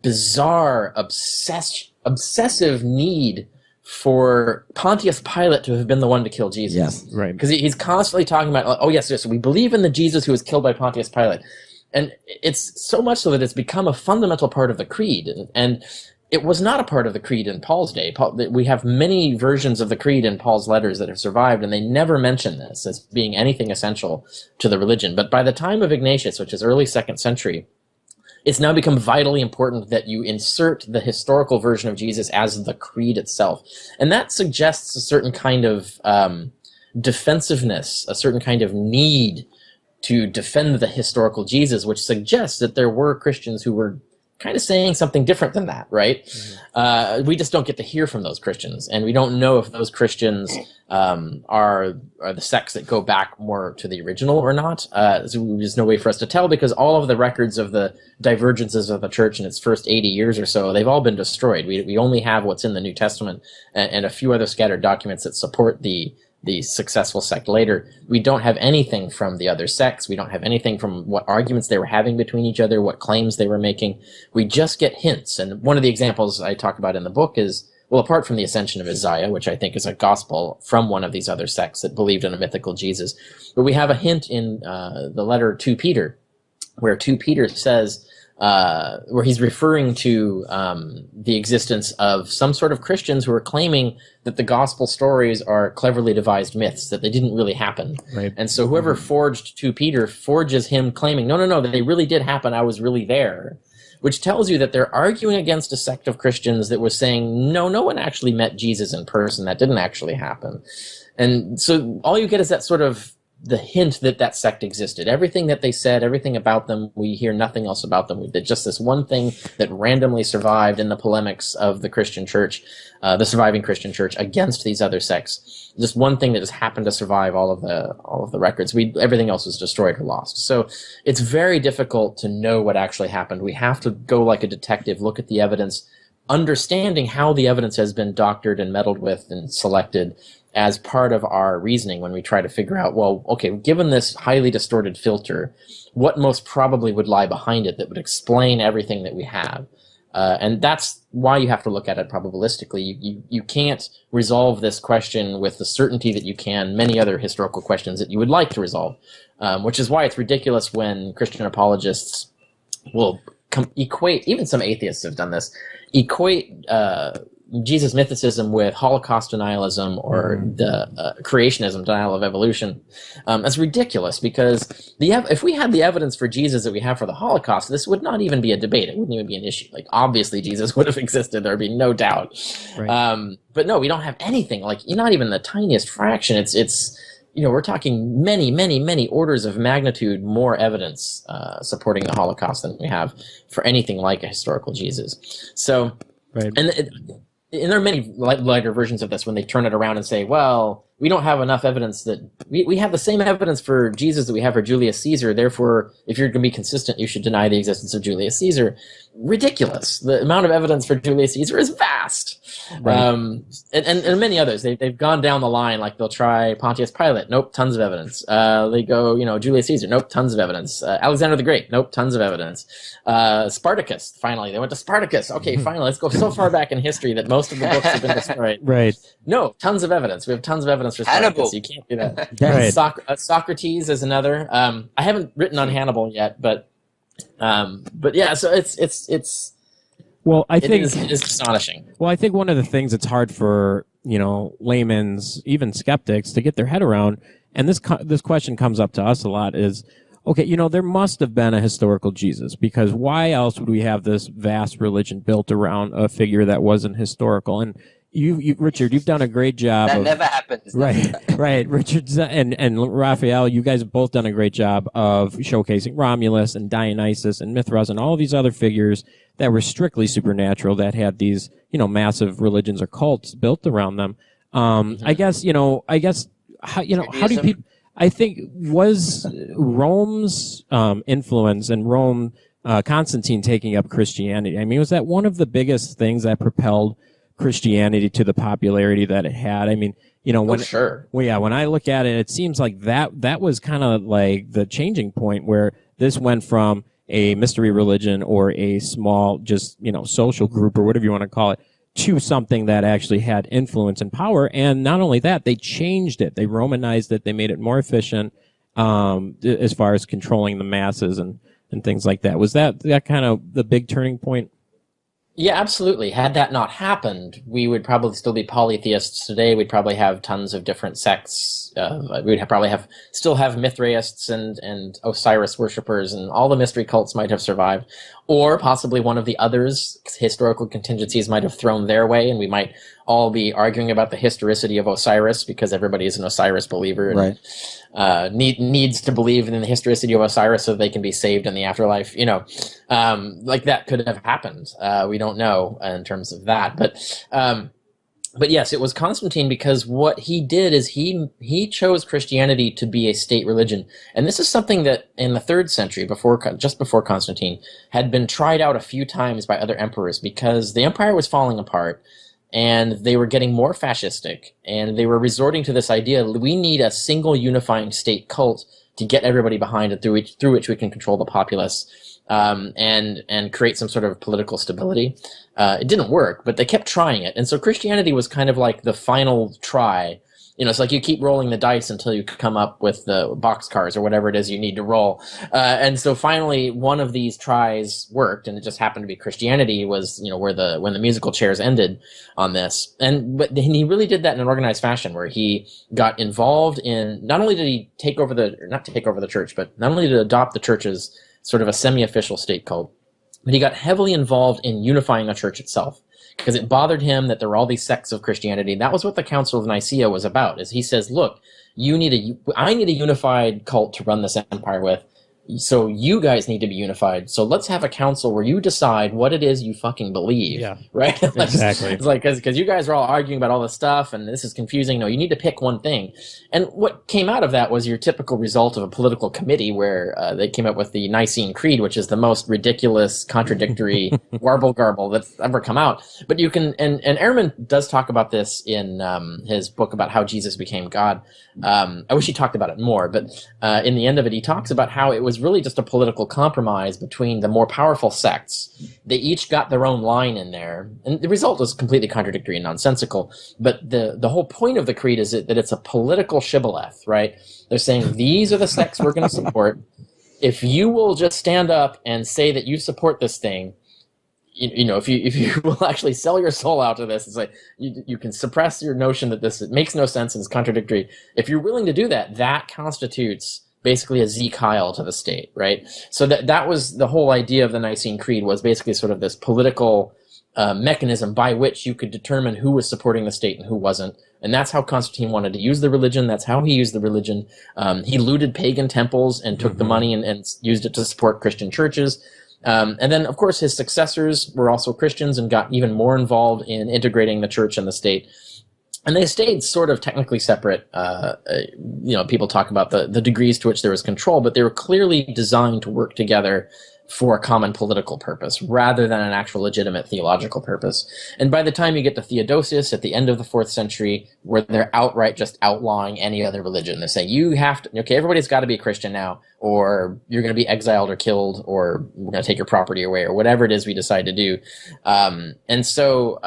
bizarre, obsessive need for Pontius Pilate to have been the one to kill Jesus. Yes, right. Because he's constantly talking about, oh, yes, we believe in the Jesus who was killed by Pontius Pilate. And it's so much so that it's become a fundamental part of the creed. And it was not a part of the creed in Paul's day. We have many versions of the creed in Paul's letters that have survived, and they never mention this as being anything essential to the religion. But by the time of Ignatius, which is early 2nd century, it's now become vitally important that you insert the historical version of Jesus as the creed itself. And that suggests a certain kind of defensiveness, a certain kind of need to defend the historical Jesus, which suggests that there were Christians who were kind of saying something different than that, right? Mm-hmm. We just don't get to hear from those Christians, and we don't know if those Christians are the sects that go back more to the original or not. So there's no way for us to tell, because all of the records of the divergences of the church in its first 80 years or so, they've all been destroyed. We only have what's in the New Testament and a few other scattered documents that support the successful sect later. We don't have anything from the other sects. We don't have anything from what arguments they were having between each other, what claims they were making. We just get hints. And one of the examples I talk about in the book is, well, apart from the ascension of Isaiah, which I think is a gospel from one of these other sects that believed in a mythical Jesus, but we have a hint in the letter to Peter, where 2 Peter says, where he's referring to the existence of some sort of Christians who are claiming that the gospel stories are cleverly devised myths, that they didn't really happen. Right. And so whoever forged 2 Peter forges him claiming, no, they really did happen, I was really there. Which tells you that they're arguing against a sect of Christians that was saying, no one actually met Jesus in person, that didn't actually happen. And so all you get is that sort of the hint that sect existed. Everything that they said, everything about them, we hear nothing else about them. We did just this one thing that randomly survived in the polemics of the Christian church, the surviving Christian church against these other sects. Just one thing that just happened to survive all of the records. Everything else was destroyed or lost. So it's very difficult to know what actually happened. We have to go like a detective, look at the evidence, understanding how the evidence has been doctored and meddled with and selected as part of our reasoning when we try to figure out, well, okay, given this highly distorted filter, what most probably would lie behind it that would explain everything that we have? And that's why you have to look at it probabilistically. You can't resolve this question with the certainty that you can many other historical questions that you would like to resolve, which is why it's ridiculous when Christian apologists will equate, even some atheists have done this, equate Jesus mythicism with Holocaust denialism or the creationism, denial of evolution. That's ridiculous, because if we had the evidence for Jesus that we have for the Holocaust, this would not even be a debate. It wouldn't even be an issue. Like, obviously Jesus would have existed. There would be no doubt. Right. But no, we don't have anything. Like, not even the tiniest fraction. It's we're talking many orders of magnitude more evidence supporting the Holocaust than we have for anything like a historical Jesus. So Right. And there are many lighter versions of this when they turn it around and say, well, we don't have enough evidence that we have the same evidence for Jesus that we have for Julius Caesar. Therefore, if you're going to be consistent, you should deny the existence of Julius Caesar. Ridiculous. The amount of evidence for Julius Caesar is vast. Right. And many others. They've gone down the line. Like they'll try Pontius Pilate. Nope, tons of evidence. They go, Julius Caesar. Nope, tons of evidence. Alexander the Great. Nope, tons of evidence. Spartacus. Finally, they went to Spartacus. Okay, finally, let's go so far back in history that most of the books have been destroyed. Right. No, tons of evidence. We have tons of evidence for Spartacus. You can't do that. Right. Socrates is another. I haven't written on Hannibal yet, but yeah. So it's. Well, I think it's astonishing. Well, I think one of the things that's hard for laymen's, even skeptics, to get their head around, and this question comes up to us a lot, is okay. There must have been a historical Jesus, because why else would we have this vast religion built around a figure that wasn't historical? And you Richard, you've done a great job. That never happens. Right, right. Richard and Raphael, you guys have both done a great job of showcasing Romulus and Dionysus and Mithras and all of these other figures that were strictly supernatural, that had these, massive religions or cults built around them. I guess, how do people, I think, was Rome's influence and Rome, Constantine taking up Christianity, I mean, was that one of the biggest things that propelled Christianity to the popularity that it had? I mean, when I look at it, it seems like that was kind of like the changing point, where this went from a mystery religion or a small, just, social group or whatever you want to call it, to something that actually had influence and power. And not only that, they changed it. They Romanized it. They made it more efficient, as far as controlling the masses and things like that. Was that kind of the big turning point? Yeah, absolutely. Had that not happened, we would probably still be polytheists today. We'd probably have tons of different sects. We'd still have Mithraists and Osiris worshippers, and all the mystery cults might have survived. Or possibly one of the others, historical contingencies might have thrown their way, and we might all be arguing about the historicity of Osiris, because everybody is an Osiris believer and Right. needs to believe in the historicity of Osiris so they can be saved in the afterlife. Like that could have happened. We don't know in terms of that, but yes, it was Constantine, because what he did is he chose Christianity to be a state religion, and this is something that in the 3rd century, just before Constantine, had been tried out a few times by other emperors, because the empire was falling apart. And they were getting more fascistic, and they were resorting to this idea: we need a single unifying state cult to get everybody behind it, through which we can control the populace, and create some sort of political stability. It didn't work, but they kept trying it, and so Christianity was kind of like the final try. It's like you keep rolling the dice until you come up with the boxcars or whatever it is you need to roll. And so finally, one of these tries worked, and it just happened to be Christianity was, when the musical chairs ended on this. But he really did that in an organized fashion, where he got involved in, not only did he not take over the church, but not only did he adopt the church as sort of a semi-official state cult, but he got heavily involved in unifying the church itself. Because it bothered him that there were all these sects of Christianity. That was what the Council of Nicaea was about. Is he says, look, I need a unified cult to run this empire with. So you guys need to be unified. So let's have a council where you decide what it is you fucking believe. Yeah, right. Exactly. It's like because you guys are all arguing about all this stuff, and this is confusing. No, you need to pick one thing. And what came out of that was your typical result of a political committee, where they came up with the Nicene Creed, which is the most ridiculous, contradictory warble garble that's ever come out. But you can, and Ehrman does talk about this in his book about how Jesus became God. I wish he talked about it more, but in the end of it, he talks about how it was really just a political compromise between the more powerful sects. They each got their own line in there, and the result was completely contradictory and nonsensical. But the whole point of the creed is that it's a political shibboleth, right? They're saying these are the sects we're going to support. If you will just stand up and say that you support this thing, if you will actually sell your soul out to this, it's like you can suppress your notion that it makes no sense and is contradictory. If you're willing to do that, that constitutes basically a Zeke Heil to the state, right? So that was the whole idea of the Nicene Creed, was basically sort of this political mechanism by which you could determine who was supporting the state and who wasn't. And that's how Constantine wanted to use the religion. That's how he used the religion. He looted pagan temples and took the money and used it to support Christian churches. And then, of course, his successors were also Christians and got even more involved in integrating the church and the state. And they stayed sort of technically separate. People talk about the degrees to which there was control, but they were clearly designed to work together for a common political purpose rather than an actual legitimate theological purpose. And by the time you get to Theodosius at the end of the 4th century, where they're outright just outlawing any other religion, they're saying, you have to, okay, everybody's got to be a Christian now, or you're going to be exiled or killed, or we're going to take your property away, or whatever it is we decide to do. And so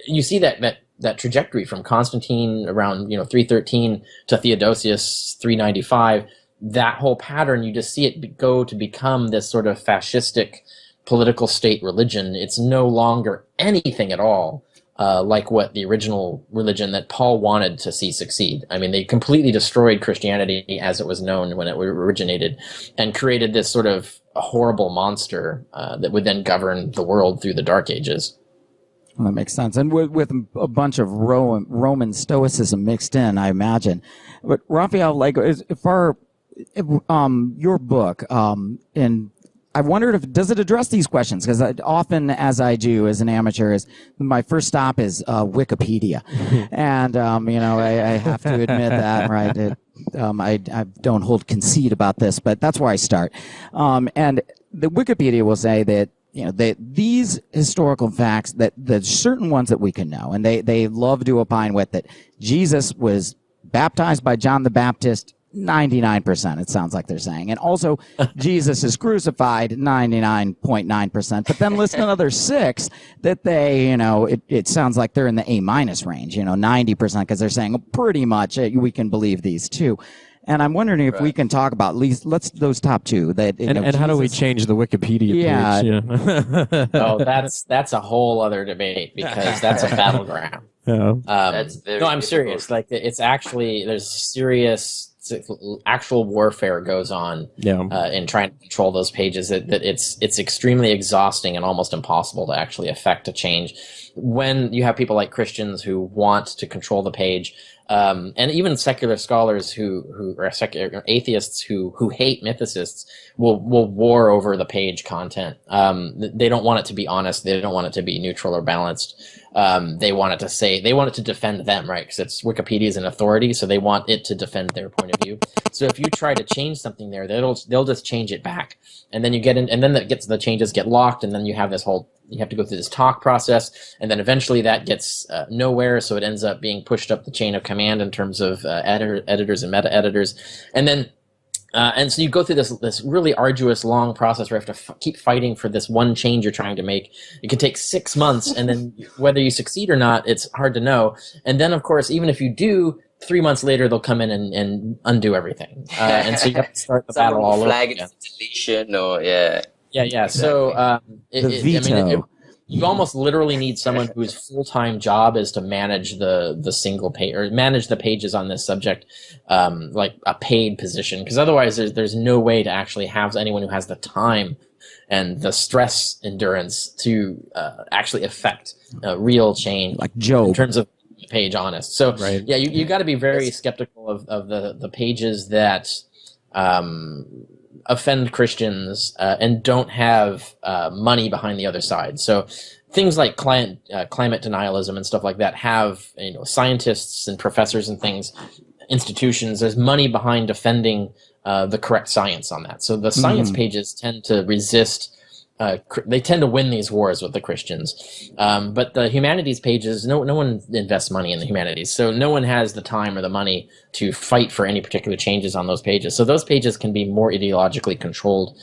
you see that trajectory from Constantine around 313 to Theodosius 395. That whole pattern, you just see it go to become this sort of fascistic political state religion. It's no longer anything at all like what the original religion that Paul wanted to see succeed. I mean, they completely destroyed Christianity as it was known when it originated and created this sort of horrible monster that would then govern the world through the Dark Ages. Well, that makes sense. And with a bunch of Roman Stoicism mixed in, I imagine. But Raphael, for your book, and I wondered does it address these questions? Because often, as I do as an amateur, my first stop is Wikipedia, and I have to admit that, right? I don't hold conceit about this, but that's where I start. And the Wikipedia will say that these historical facts, that the certain ones that we can know, and they love to opine with, that Jesus was baptized by John the Baptist 99%, it sounds like they're saying. And also, Jesus is crucified 99.9%. But then list another 6 that they, it sounds like they're in the A- range, 90%, because they're saying pretty much we can believe these too. And I'm wondering if we can talk about at least those top 2. And how do we change the Wikipedia page? Oh, that's a whole other debate, because that's a battleground. That's very I'm difficult. serious. Like, it's actually, there's serious actual warfare goes on in trying to control those pages. That it's extremely exhausting and almost impossible to actually effect a change when you have people like Christians who want to control the page, and even secular scholars who are secular atheists who hate mythicists will war over the page content. They don't want it to be honest. They don't want it to be neutral or balanced. They want it to defend them, right? Because Wikipedia is an authority, so they want it to defend their point of view. So if you try to change something there, they'll just change it back, and then you get in, and then the changes get locked, and then you have you have to go through this talk process, and then eventually that gets nowhere, so it ends up being pushed up the chain of command in terms of editors and meta editors, and then. And so you go through this really arduous, long process where you have to keep fighting for this one change you're trying to make. It can take 6 months, and then whether you succeed or not, it's hard to know. And then, of course, even if you do, 3 months later, they'll come in and undo everything. And so you have to start the battle all over again. Deletion or, yeah. Yeah. Exactly. So the veto. You almost literally need someone whose full-time job is to manage the single page, or manage the pages on this subject, like a paid position, because otherwise there's no way to actually have anyone who has the time and the stress endurance to actually affect real change, like Job, in terms of page honest. So right. Yeah, you got to be very skeptical of the pages that offend Christians and don't have money behind the other side. So things like climate denialism and stuff like that have scientists and professors and things, institutions. There's money behind defending the correct science on that. So the science pages tend to resist. They tend to win these wars with the Christians, but the humanities pages, no one invests money in the humanities, so no one has the time or the money to fight for any particular changes on those pages. So those pages can be more ideologically controlled,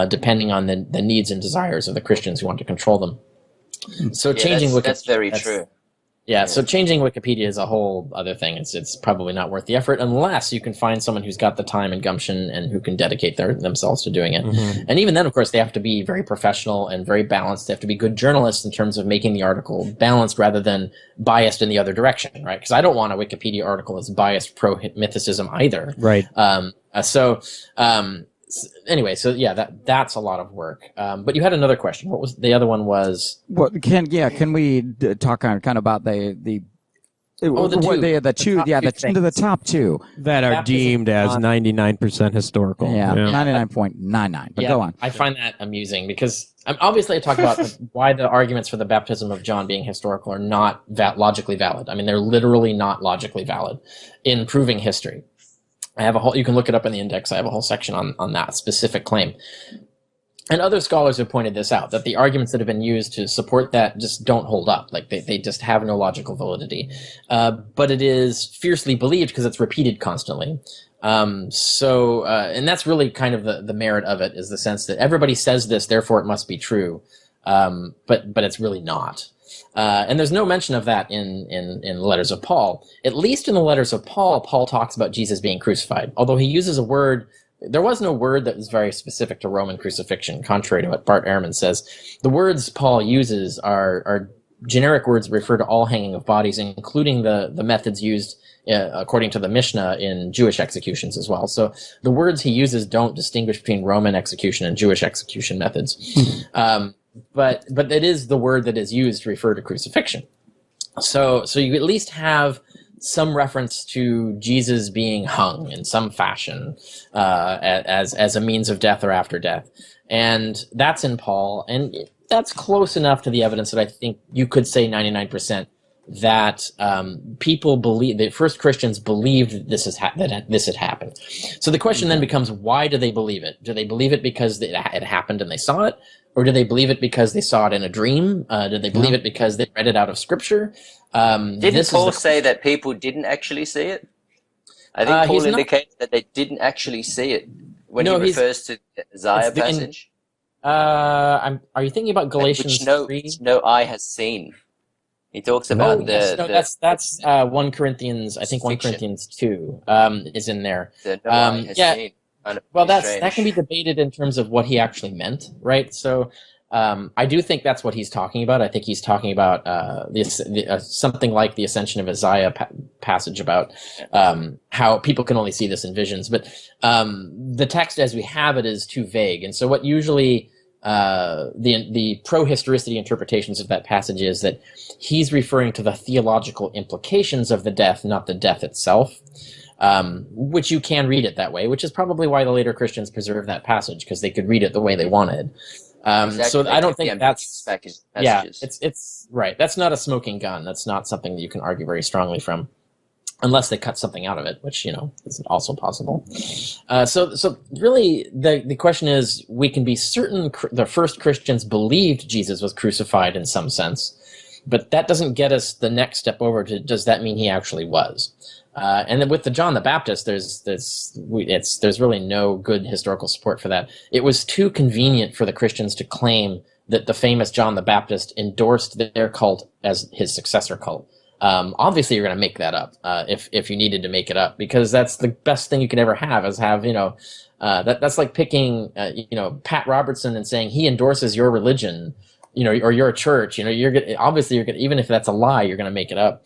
depending on the needs and desires of the Christians who want to control them. So changing Wikipedia, that's very true. Yeah, so changing Wikipedia is a whole other thing. It's probably not worth the effort unless you can find someone who's got the time and gumption and who can dedicate themselves to doing it. And even then, of course, they have to be very professional and very balanced. They have to be good journalists in terms of making the article balanced rather than biased in the other direction, right? Because I don't want a Wikipedia article that's biased pro-mythicism either. Right. Anyway, so yeah, that's a lot of work. But you had another question. What was the other one? Was can we talk kind of about the the two, the top two. That are deemed as 99% historical. Yeah, 99.99. But go on. I find that amusing because obviously I talk about why the arguments for the baptism of John being historical are not logically valid. I mean, they're literally not logically valid in proving history. I have you can look it up in the index. I have a whole section on that specific claim. And other scholars have pointed this out, that the arguments that have been used to support that just don't hold up. Like, they just have no logical validity. But it is fiercely believed because it's repeated constantly. And that's really kind of the merit of it, is the sense that everybody says this, therefore it must be true. But it's really not. And there's no mention of that in the letters of Paul. At least in the letters of Paul, Paul talks about Jesus being crucified. Although he uses a word, there was no word that was very specific to Roman crucifixion, contrary to what Bart Ehrman says. The words Paul uses are generic words that refer to all hanging of bodies, including the methods used according to the Mishnah in Jewish executions as well. So the words he uses don't distinguish between Roman execution and Jewish execution methods. But it is the word that is used to refer to crucifixion. So you at least have some reference to Jesus being hung in some fashion as a means of death or after death. And that's in Paul, and that's close enough to the evidence that I think you could say 99% that people believe, the first Christians believed that this had happened. So the question then becomes, why do they believe it? Do they believe it because it happened and they saw it? Or do they believe it because they saw it in a dream? Do they believe it because they read it out of Scripture? Didn't Paul say that people didn't actually see it? I think Paul indicates that they didn't actually see it when he refers to the Isaiah passage. Are you thinking about Galatians 3? Which no eye has seen. He talks about that's 1 Corinthians. I think 1 Corinthians 2 is in there. The no eye has seen. Well, that can be debated in terms of what he actually meant, right? So I do think that's what he's talking about. I think he's talking about something like the Ascension of Isaiah passage about how people can only see this in visions. But the text as we have it is too vague. And so what usually the pro-historicity interpretations of that passage is that he's referring to the theological implications of the death, not the death itself. Which you can read it that way, which is probably why the later Christians preserved that passage, because they could read it the way they wanted. So I don't think that's it's right. That's not a smoking gun. That's not something that you can argue very strongly from, unless they cut something out of it, which is also possible. So really, the question is, we can be certain the first Christians believed Jesus was crucified in some sense, but that doesn't get us the next step over to, does that mean he actually was? And then with the John the Baptist, there's really no good historical support for that. It was too convenient for the Christians to claim that the famous John the Baptist endorsed their cult as his successor cult. Obviously, you're going to make that up if you needed to make it up, because that's the best thing you could ever have, is have that's like picking Pat Robertson and saying he endorses your religion, or your church. You're gonna, even if that's a lie, you're going to make it up.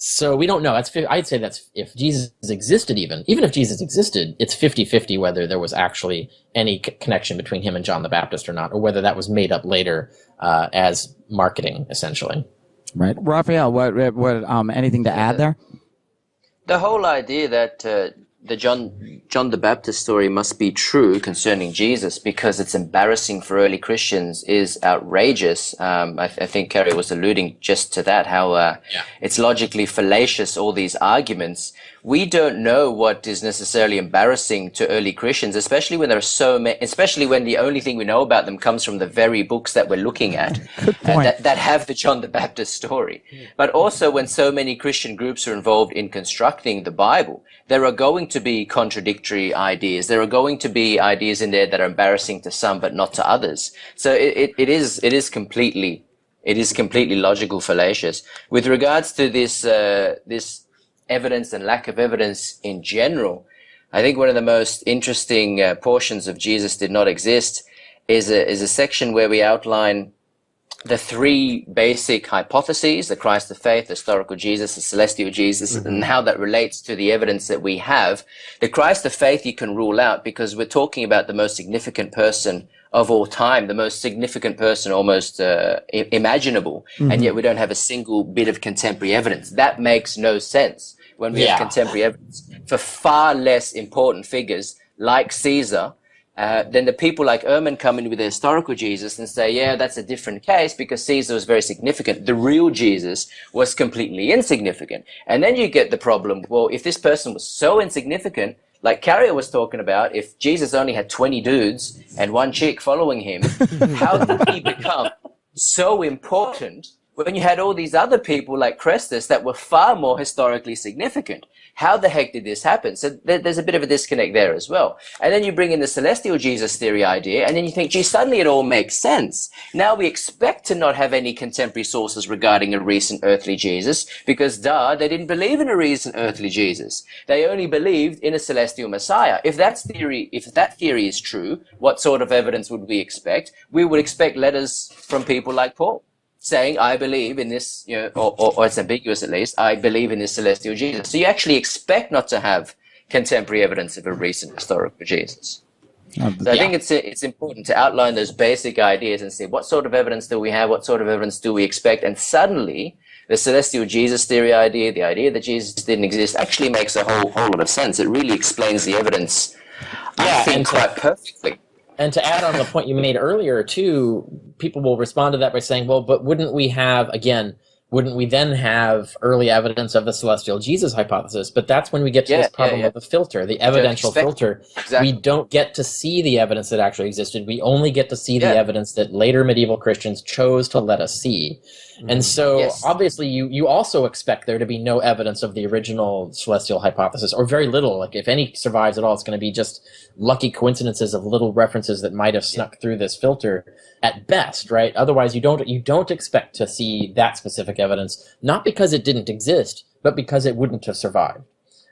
So we don't know. I'd say that's if Jesus existed, even if Jesus existed, it's 50-50 whether there was actually any connection between him and John the Baptist or not, or whether that was made up later as marketing, essentially. Right, Raphael. What anything to add there? The whole idea that the John the Baptist story must be true concerning Jesus because it's embarrassing for early Christians is outrageous. I think Carrier was alluding just to that, how it's logically fallacious, all these arguments. We don't know what is necessarily embarrassing to early Christians, especially when there are so many, especially when the only thing we know about them comes from the very books that we're looking at that have the John the Baptist story. But also when so many Christian groups are involved in constructing the Bible, there are going to be contradictory ideas. There are going to be ideas in there that are embarrassing to some but not to others. So it is completely logical fallacious. With regards to this evidence and lack of evidence in general, I think one of the most interesting portions of Jesus did not exist is a section where we outline the three basic hypotheses, the Christ of faith, the historical Jesus, the celestial Jesus, and how that relates to the evidence that we have. The Christ of faith you can rule out because we're talking about the most significant person of all time, the most significant person almost imaginable, and yet we don't have a single bit of contemporary evidence. That makes no sense when we have contemporary evidence for far less important figures like Caesar. Then the people like Ehrman come in with the historical Jesus and say, yeah, that's a different case because Caesar was very significant. The real Jesus was completely insignificant. And then you get the problem, well, if this person was so insignificant, like Carrier was talking about, if Jesus only had 20 dudes and one chick following him, how did he become so important when you had all these other people like Crestus that were far more historically significant? How the heck did this happen? So there's a bit of a disconnect there as well. And then you bring in the celestial Jesus theory idea, and then you think, gee, suddenly it all makes sense. Now we expect to not have any contemporary sources regarding a recent earthly Jesus because, they didn't believe in a recent earthly Jesus. They only believed in a celestial Messiah. If that theory is true, what sort of evidence would we expect? We would expect letters from people like Paul, saying, I believe in this, or it's ambiguous at least, I believe in this celestial Jesus. So you actually expect not to have contemporary evidence of a recent historical Jesus. So I think it's important to outline those basic ideas and say, what sort of evidence do we have? What sort of evidence do we expect? And suddenly, the celestial Jesus theory idea, the idea that Jesus didn't exist, actually makes a whole lot of sense. It really explains the evidence, I think, quite perfectly. And to add on the point you made earlier, too, people will respond to that by saying, well, but wouldn't we then have early evidence of the celestial Jesus hypothesis? But that's when we get to this problem of the filter, the evidential filter. Exactly. We don't get to see the evidence that actually existed. We only get to see the evidence that later medieval Christians chose to let us see. And so obviously you also expect there to be no evidence of the original celestial hypothesis, or very little. Like if any survives at all, it's going to be just lucky coincidences of little references that might have snuck through this filter at best, right? Otherwise, you don't expect to see that specific evidence, not because it didn't exist, but because it wouldn't have survived.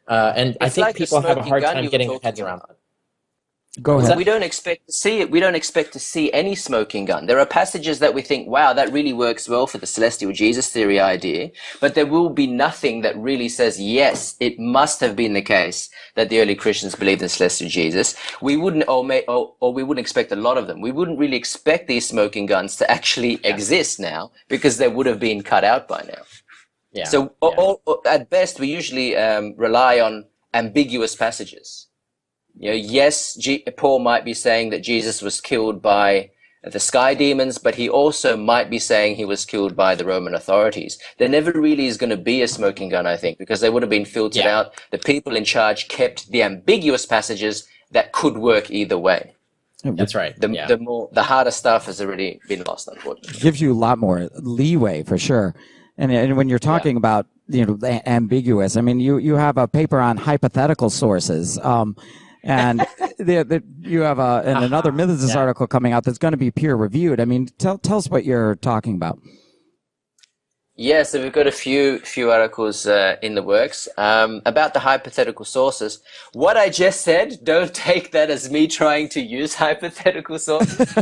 And I think people have a hard time getting their heads around that. Go ahead. We don't expect to see it. We don't expect to see any smoking gun. There are passages that we think, wow, that really works well for the celestial Jesus theory idea, but there will be nothing that really says, yes, it must have been the case that the early Christians believed in celestial Jesus. We wouldn't, or we wouldn't expect a lot of them. We wouldn't really expect these smoking guns to actually exist now because they would have been cut out by now. Yeah. So at best, we usually rely on ambiguous passages. Yes, Paul might be saying that Jesus was killed by the sky demons, but he also might be saying he was killed by the Roman authorities. There never really is going to be a smoking gun, I think, because they would have been filtered out. The people in charge kept the ambiguous passages that could work either way. That's right. The harder stuff has already been lost, unfortunately. Gives you a lot more leeway for sure. And when you're talking about ambiguous, I mean, you have a paper on hypothetical sources. And you have another mythicist article coming out that's going to be peer reviewed. I mean, tell us what you're talking about. Yeah, so we've got a few articles in the works about the hypothetical sources. What I just said, don't take that as me trying to use hypothetical sources.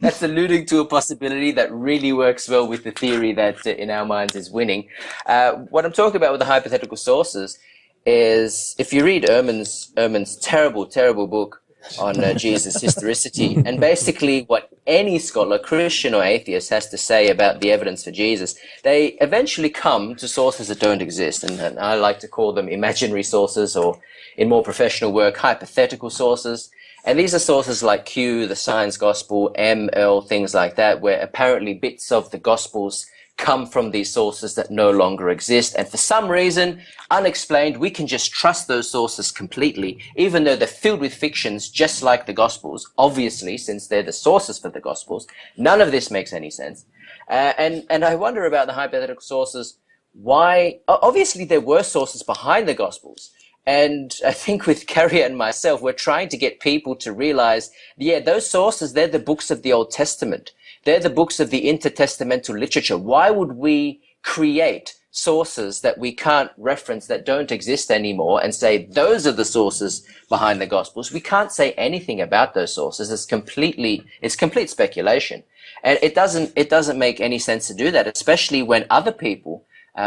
That's alluding to a possibility that really works well with the theory that in our minds is winning. What I'm talking about with the hypothetical sources is, if you read Ehrman's terrible book on Jesus' historicity, and basically what any scholar, Christian or atheist, has to say about the evidence for Jesus, they eventually come to sources that don't exist, and I like to call them imaginary sources, or in more professional work, hypothetical sources. And these are sources like Q, the Science Gospel, M, L, things like that, where apparently bits of the Gospels come from these sources that no longer exist. And for some reason, unexplained, we can just trust those sources completely, even though they're filled with fictions just like the Gospels. Obviously, since they're the sources for the Gospels, none of this makes any sense. And I wonder about the hypothetical sources. Why? Obviously, there were sources behind the Gospels. And I think with Carrier and myself, we're trying to get people to realize, those sources, they're the books of the Old Testament. They're the books of the intertestamental literature. Why would we create sources that we can't reference, that don't exist anymore, and say those are the sources behind the Gospels. We can't say anything about those sources. It's complete speculation, and it doesn't make any sense to do that, especially when other people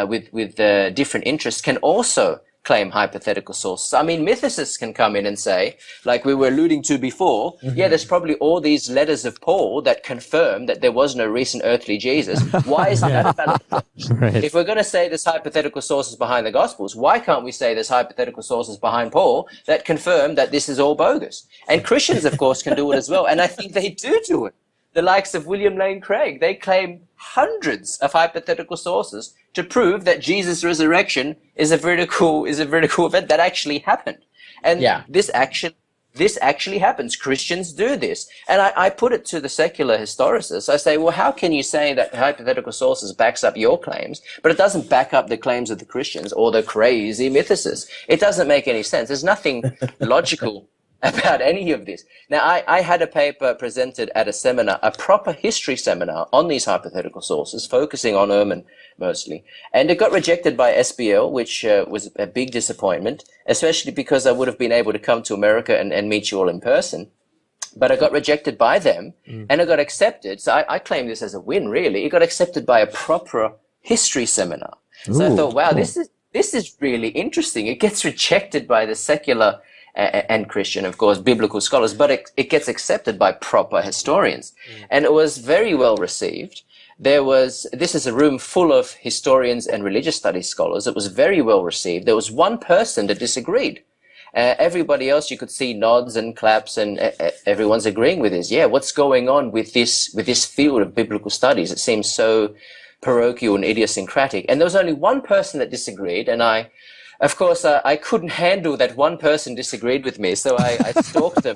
with different interests can also claim hypothetical sources. I mean, mythicists can come in and say, like we were alluding to before, yeah, there's probably all these letters of Paul that confirm that there was no recent earthly Jesus. Why isn't that a valid approach? Right. If we're going to say there's hypothetical sources behind the Gospels, why can't we say there's hypothetical sources behind Paul that confirm that this is all bogus? And Christians, of course, can do it as well. And I think they do it. The likes of William Lane Craig, they claim hundreds of hypothetical sources to prove that Jesus' resurrection is a veridical event that actually happened. And this actually happens. Christians do this. And I put it to the secular historicists. I say, well, how can you say that hypothetical sources backs up your claims, but it doesn't back up the claims of the Christians or the crazy mythicists? It doesn't make any sense. There's nothing logical about any of this. Now, I had a paper presented at a seminar, a proper history seminar on these hypothetical sources, focusing on Ehrman mostly. And it got rejected by SBL, which was a big disappointment, especially because I would have been able to come to America and meet you all in person. But I got rejected by them, and it got accepted. So I claim this as a win, really. It got accepted by a proper history seminar. So I thought, wow, cool. This is really interesting. It gets rejected by the secular and Christian, of course, biblical scholars, but it gets accepted by proper historians. And it was very well received. This is a room full of historians and religious studies scholars. It was very well received. There was one person that disagreed. Everybody else, you could see nods and claps, and everyone's agreeing with this. Yeah, what's going on with this field of biblical studies? It seems so parochial and idiosyncratic. And there was only one person that disagreed, and of course, I couldn't handle that one person disagreed with me, so I stalked them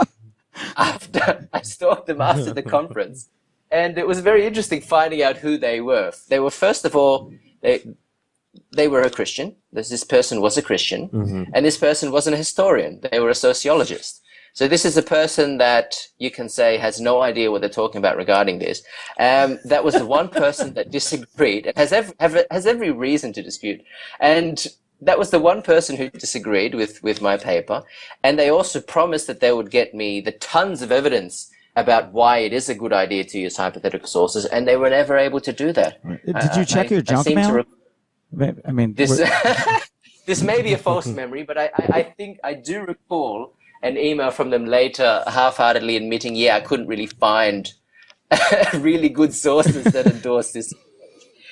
after the conference. And it was very interesting finding out who they were. They were, first of all, they were a Christian. This person was a Christian, and this person wasn't a historian. They were a sociologist. So this is a person that you can say has no idea what they're talking about regarding this. That was the one person that disagreed, and has every reason to dispute. And that was the one person who disagreed with my paper. And they also promised that they would get me the tons of evidence about why it is a good idea to use hypothetical sources, and they were never able to do that. Did you check your junk mail? I mean, this may be a false memory, but I think I do recall an email from them later, half-heartedly admitting, yeah, I couldn't really find really good sources that endorse this.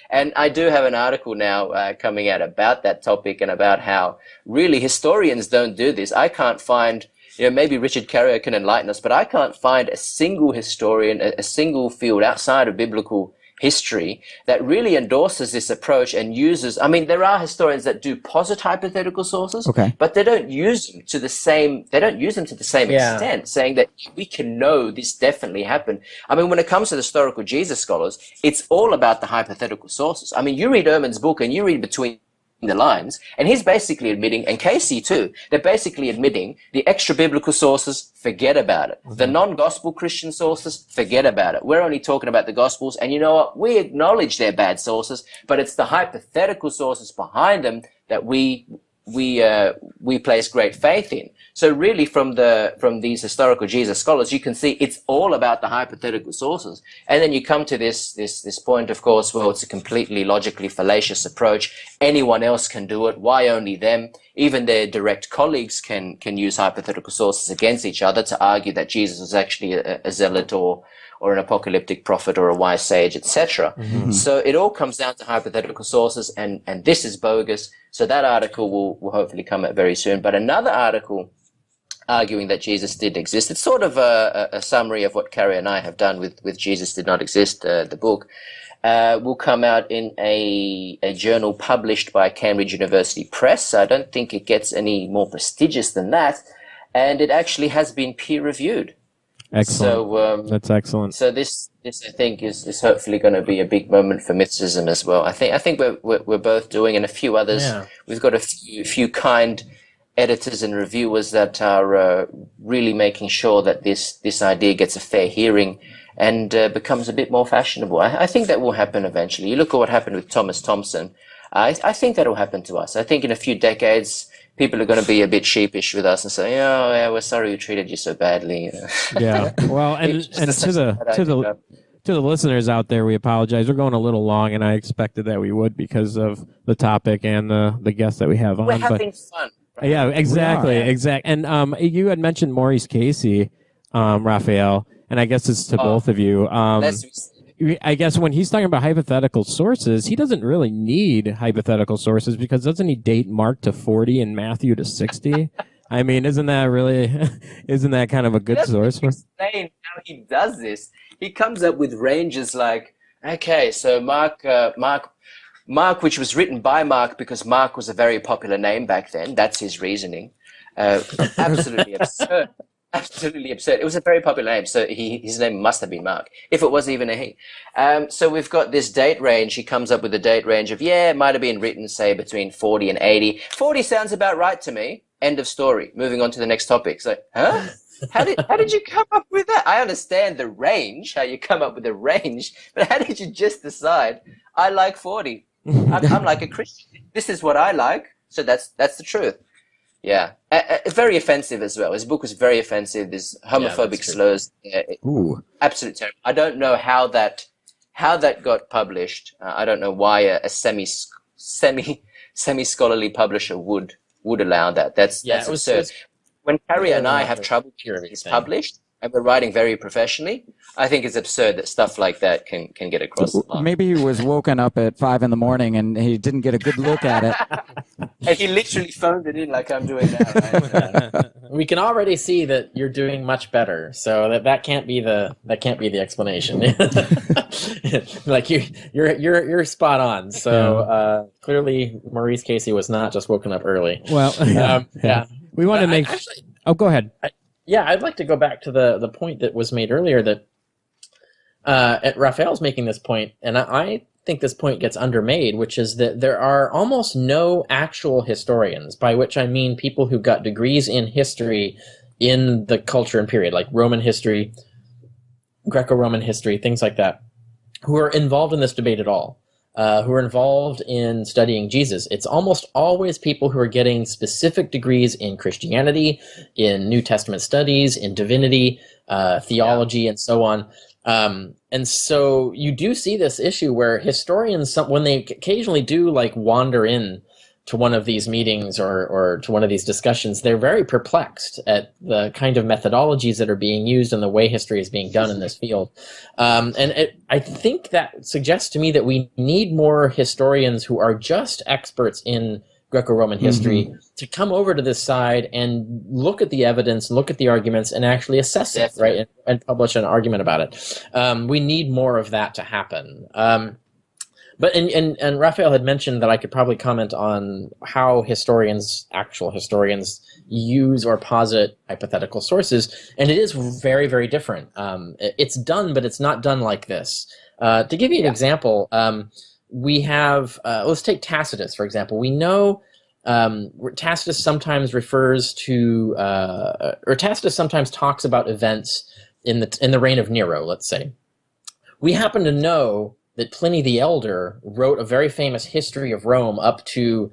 And I do have an article now coming out about that topic and about how really historians don't do this. I can't find, maybe Richard Carrier can enlighten us, but I can't find a single historian, a single field outside of biblical history that really endorses this approach and uses, I mean, there are historians that do posit hypothetical sources, but they don't use them to the same extent, saying that we can know this definitely happened. I mean, when it comes to the historical Jesus scholars, it's all about the hypothetical sources. I mean, you read Ehrman's book and you read between the lines, and he's basically admitting, and Casey too, they're basically admitting the extra biblical sources, forget about it. The non-gospel Christian sources, forget about it. We're only talking about the gospels, and you know what? We acknowledge they're bad sources, but it's the hypothetical sources behind them that we place great faith in. So really from these historical Jesus scholars, you can see it's all about the hypothetical sources. And then you come to this point, of course, well, it's a completely logically fallacious approach. Anyone else can do it. Why only them? Even their direct colleagues can use hypothetical sources against each other to argue that Jesus was actually a zealot or an apocalyptic prophet or a wise sage, etc. So it all comes down to hypothetical sources, and this is bogus. So that article will hopefully come out very soon. But another article arguing that Jesus did exist, it's sort of a summary of what Carrier and I have done with Jesus Did Not Exist, the book, will come out in a journal published by Cambridge University Press. I don't think it gets any more prestigious than that. And it actually has been peer-reviewed. Excellent. So that's excellent. So this I think is hopefully going to be a big moment for mythicism as well. I think we're both doing, and a few others. Yeah. We've got a few kind editors and reviewers that are really making sure that this idea gets a fair hearing and becomes a bit more fashionable. I think that will happen eventually. You look at what happened with Thomas Thompson. I think that'll happen to us. I think in a few decades, people are going to be a bit sheepish with us and say, "Oh, yeah, we're sorry we treated you so badly." Yeah. Well, and to the listeners out there, we apologize. We're going a little long, and I expected that we would because of the topic and the guests that we have on. We're having fun. Right? Yeah, exactly, exactly. And you had mentioned Maurice Casey, Raphael, and I guess it's to both of you. I guess when he's talking about hypothetical sources, he doesn't really need hypothetical sources because doesn't he date Mark to 40 and Matthew to 60? I mean, isn't that kind of a good source? Explain how he does this. He comes up with ranges like, okay, so Mark, which was written by Mark because Mark was a very popular name back then. That's his reasoning. Absolutely absurd. Absolutely absurd. It was a very popular name, so his name must have been Mark, if it was even a he. So we've got this date range. He comes up with a date range of, it might have been written, say, between 40 and 80. 40 sounds about right to me. End of story. Moving on to the next topic. So, huh? How did you come up with that? I understand the range, how you come up with the range, but how did you just decide, I like 40? I'm like a Christian. This is what I like, so that's the truth. Yeah, very offensive as well. His book was very offensive. There's homophobic slurs. Absolute terrible. I don't know how that got published. I don't know why a semi scholarly publisher would allow that. That's absurd. When Carrier and I have trouble with it's published, and we're writing very professionally, I think it's absurd that stuff like that can get across the line. Maybe he was woken up at 5 a.m. and he didn't get a good look at it. And he literally phoned it in like I'm doing now. Right? We can already see that you're doing much better, so that can't be the explanation. Like you're spot on. So clearly, Maurice Casey was not just woken up early. Well, yeah. We want to make. Go ahead. I'd like to go back to the point that was made earlier that Raphael's making this point, and I think this point gets undermade, which is that there are almost no actual historians, by which I mean people who got degrees in history in the culture and period, like Roman history, Greco-Roman history, things like that, who are involved in this debate at all. Who are involved in studying Jesus. It's almost always people who are getting specific degrees in Christianity, in New Testament studies, in divinity, theology, and so on. And so you do see this issue where historians, when they occasionally do like wander in to one of these meetings or to one of these discussions, they're very perplexed at the kind of methodologies that are being used and the way history is being done in this field. I think that suggests to me that we need more historians who are just experts in Greco-Roman history to come over to this side and look at the evidence, look at the arguments, and actually assess it, right, and publish an argument about it. We need more of that to happen. But and Raphael had mentioned that I could probably comment on how actual historians, use or posit hypothetical sources, and it is very, very different. It's done, but it's not done like this. To give you an example, we have, let's take Tacitus, for example. We know Tacitus sometimes refers to, or Tacitus sometimes talks about events in the reign of Nero, let's say. We happen to know that Pliny the Elder wrote a very famous history of Rome up to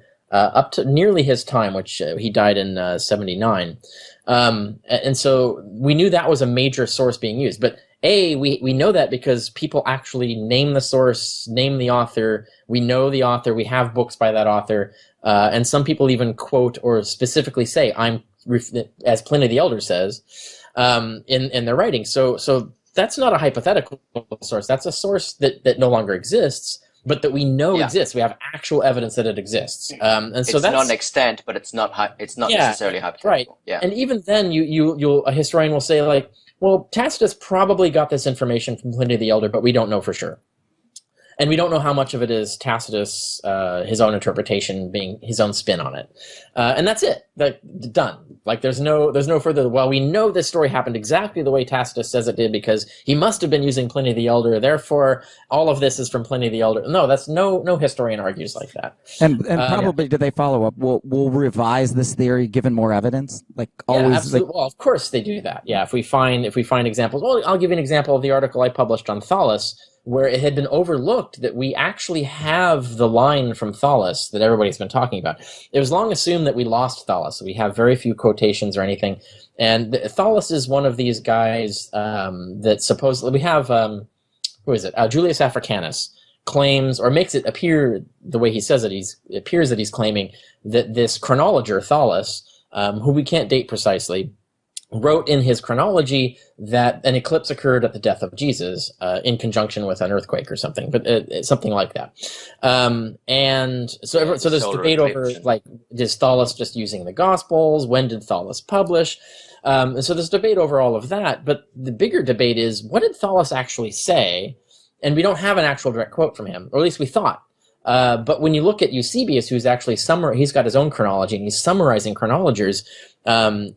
nearly his time, which he died in 79. And so we knew that was a major source being used. But we know that because people actually name the source, name the author. We know the author. We have books by that author. And some people even quote or specifically say, as Pliny the Elder says, in their writing. So that's not a hypothetical source. That's a source that no longer exists, but that we know exists. We have actual evidence that it exists. And so that's non-extant, but it's not necessarily hypothetical. Right. Yeah. And even then, a historian will say, like, well, Tacitus probably got this information from Pliny the Elder, but we don't know for sure. And we don't know how much of it is Tacitus, his own interpretation, being his own spin on it. And that's it. Done. Like there's no further. Well, we know this story happened exactly the way Tacitus says it did because he must have been using Pliny the Elder. Therefore, all of this is from Pliny the Elder. No, that's no historian argues like that. And probably do they follow up? We'll revise this theory given more evidence. Like always. Yeah, absolutely. Well, of course they do that. Yeah, if we find examples. Well, I'll give you an example of the article I published on Thales. where it had been overlooked that we actually have the line from Thales that everybody's been talking about. It was long assumed that we lost Thales. We have very few quotations or anything. And Thales is one of these guys that supposedly, we have, who is it? Julius Africanus claims, or makes it appear the way he says it, it appears that he's claiming that this chronologer, Thales, who we can't date precisely, wrote in his chronology that an eclipse occurred at the death of Jesus in conjunction with an earthquake or something, but something like that. And so there's debate over, like, is Thales just using the Gospels? When did Thales publish? And so there's debate over all of that, but the bigger debate is, what did Thales actually say? And we don't have an actual direct quote from him, or at least we thought. But when you look at Eusebius, who's actually he's got his own chronology, and he's summarizing chronologers.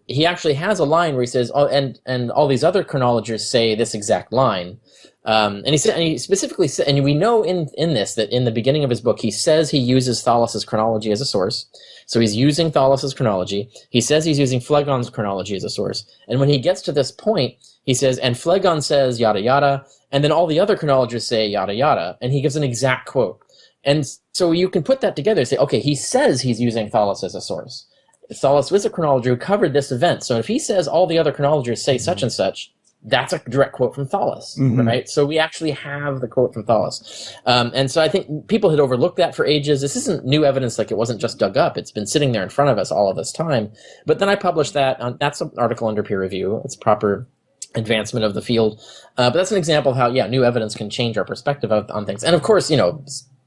He actually has a line where he says, "Oh, and all these other chronologers say this exact line." And he specifically said, and we know in this that in the beginning of his book, he says he uses Thales's chronology as a source. So he's using Thales's chronology. He says he's using Phlegon's chronology as a source. And when he gets to this point, he says, and Phlegon says yada yada, and then all the other chronologers say yada yada, and he gives an exact quote. And so you can put that together and say, okay, he says he's using Thales as a source. Thales was a chronologer who covered this event. So if he says all the other chronologers say such and such, that's a direct quote from Thales, right? So we actually have the quote from Thales. And so I think people had overlooked that for ages. This isn't new evidence, like it wasn't just dug up. It's been sitting there in front of us all of this time. But then I published that. That's an article under peer review. It's proper advancement of the field. But that's an example of how, new evidence can change our perspective on things. And of course,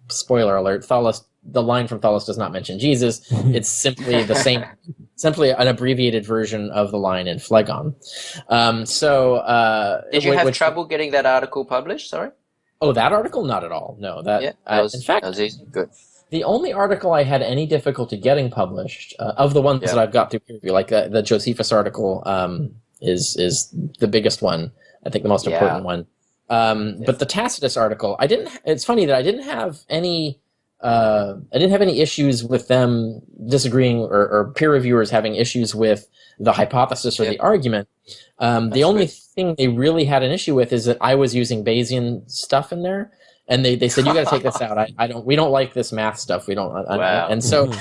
spoiler alert, the line from Thales does not mention Jesus. It's simply the same, simply an abbreviated version of the line in Phlegon. Did you have trouble getting that article published? Sorry. Oh, that article? Not at all. No, in fact, that was easy. Good. The only article I had any difficulty getting published, of the ones that I've got through peer review, like the Josephus article, is the biggest one. I think the most important one. But the Tacitus article, it's funny that I didn't have any issues with them disagreeing or peer reviewers having issues with the hypothesis or the argument. The only thing they really had an issue with is that I was using Bayesian stuff in there. And they said, you got to take this out. We don't like this math stuff. We don't. Wow. And so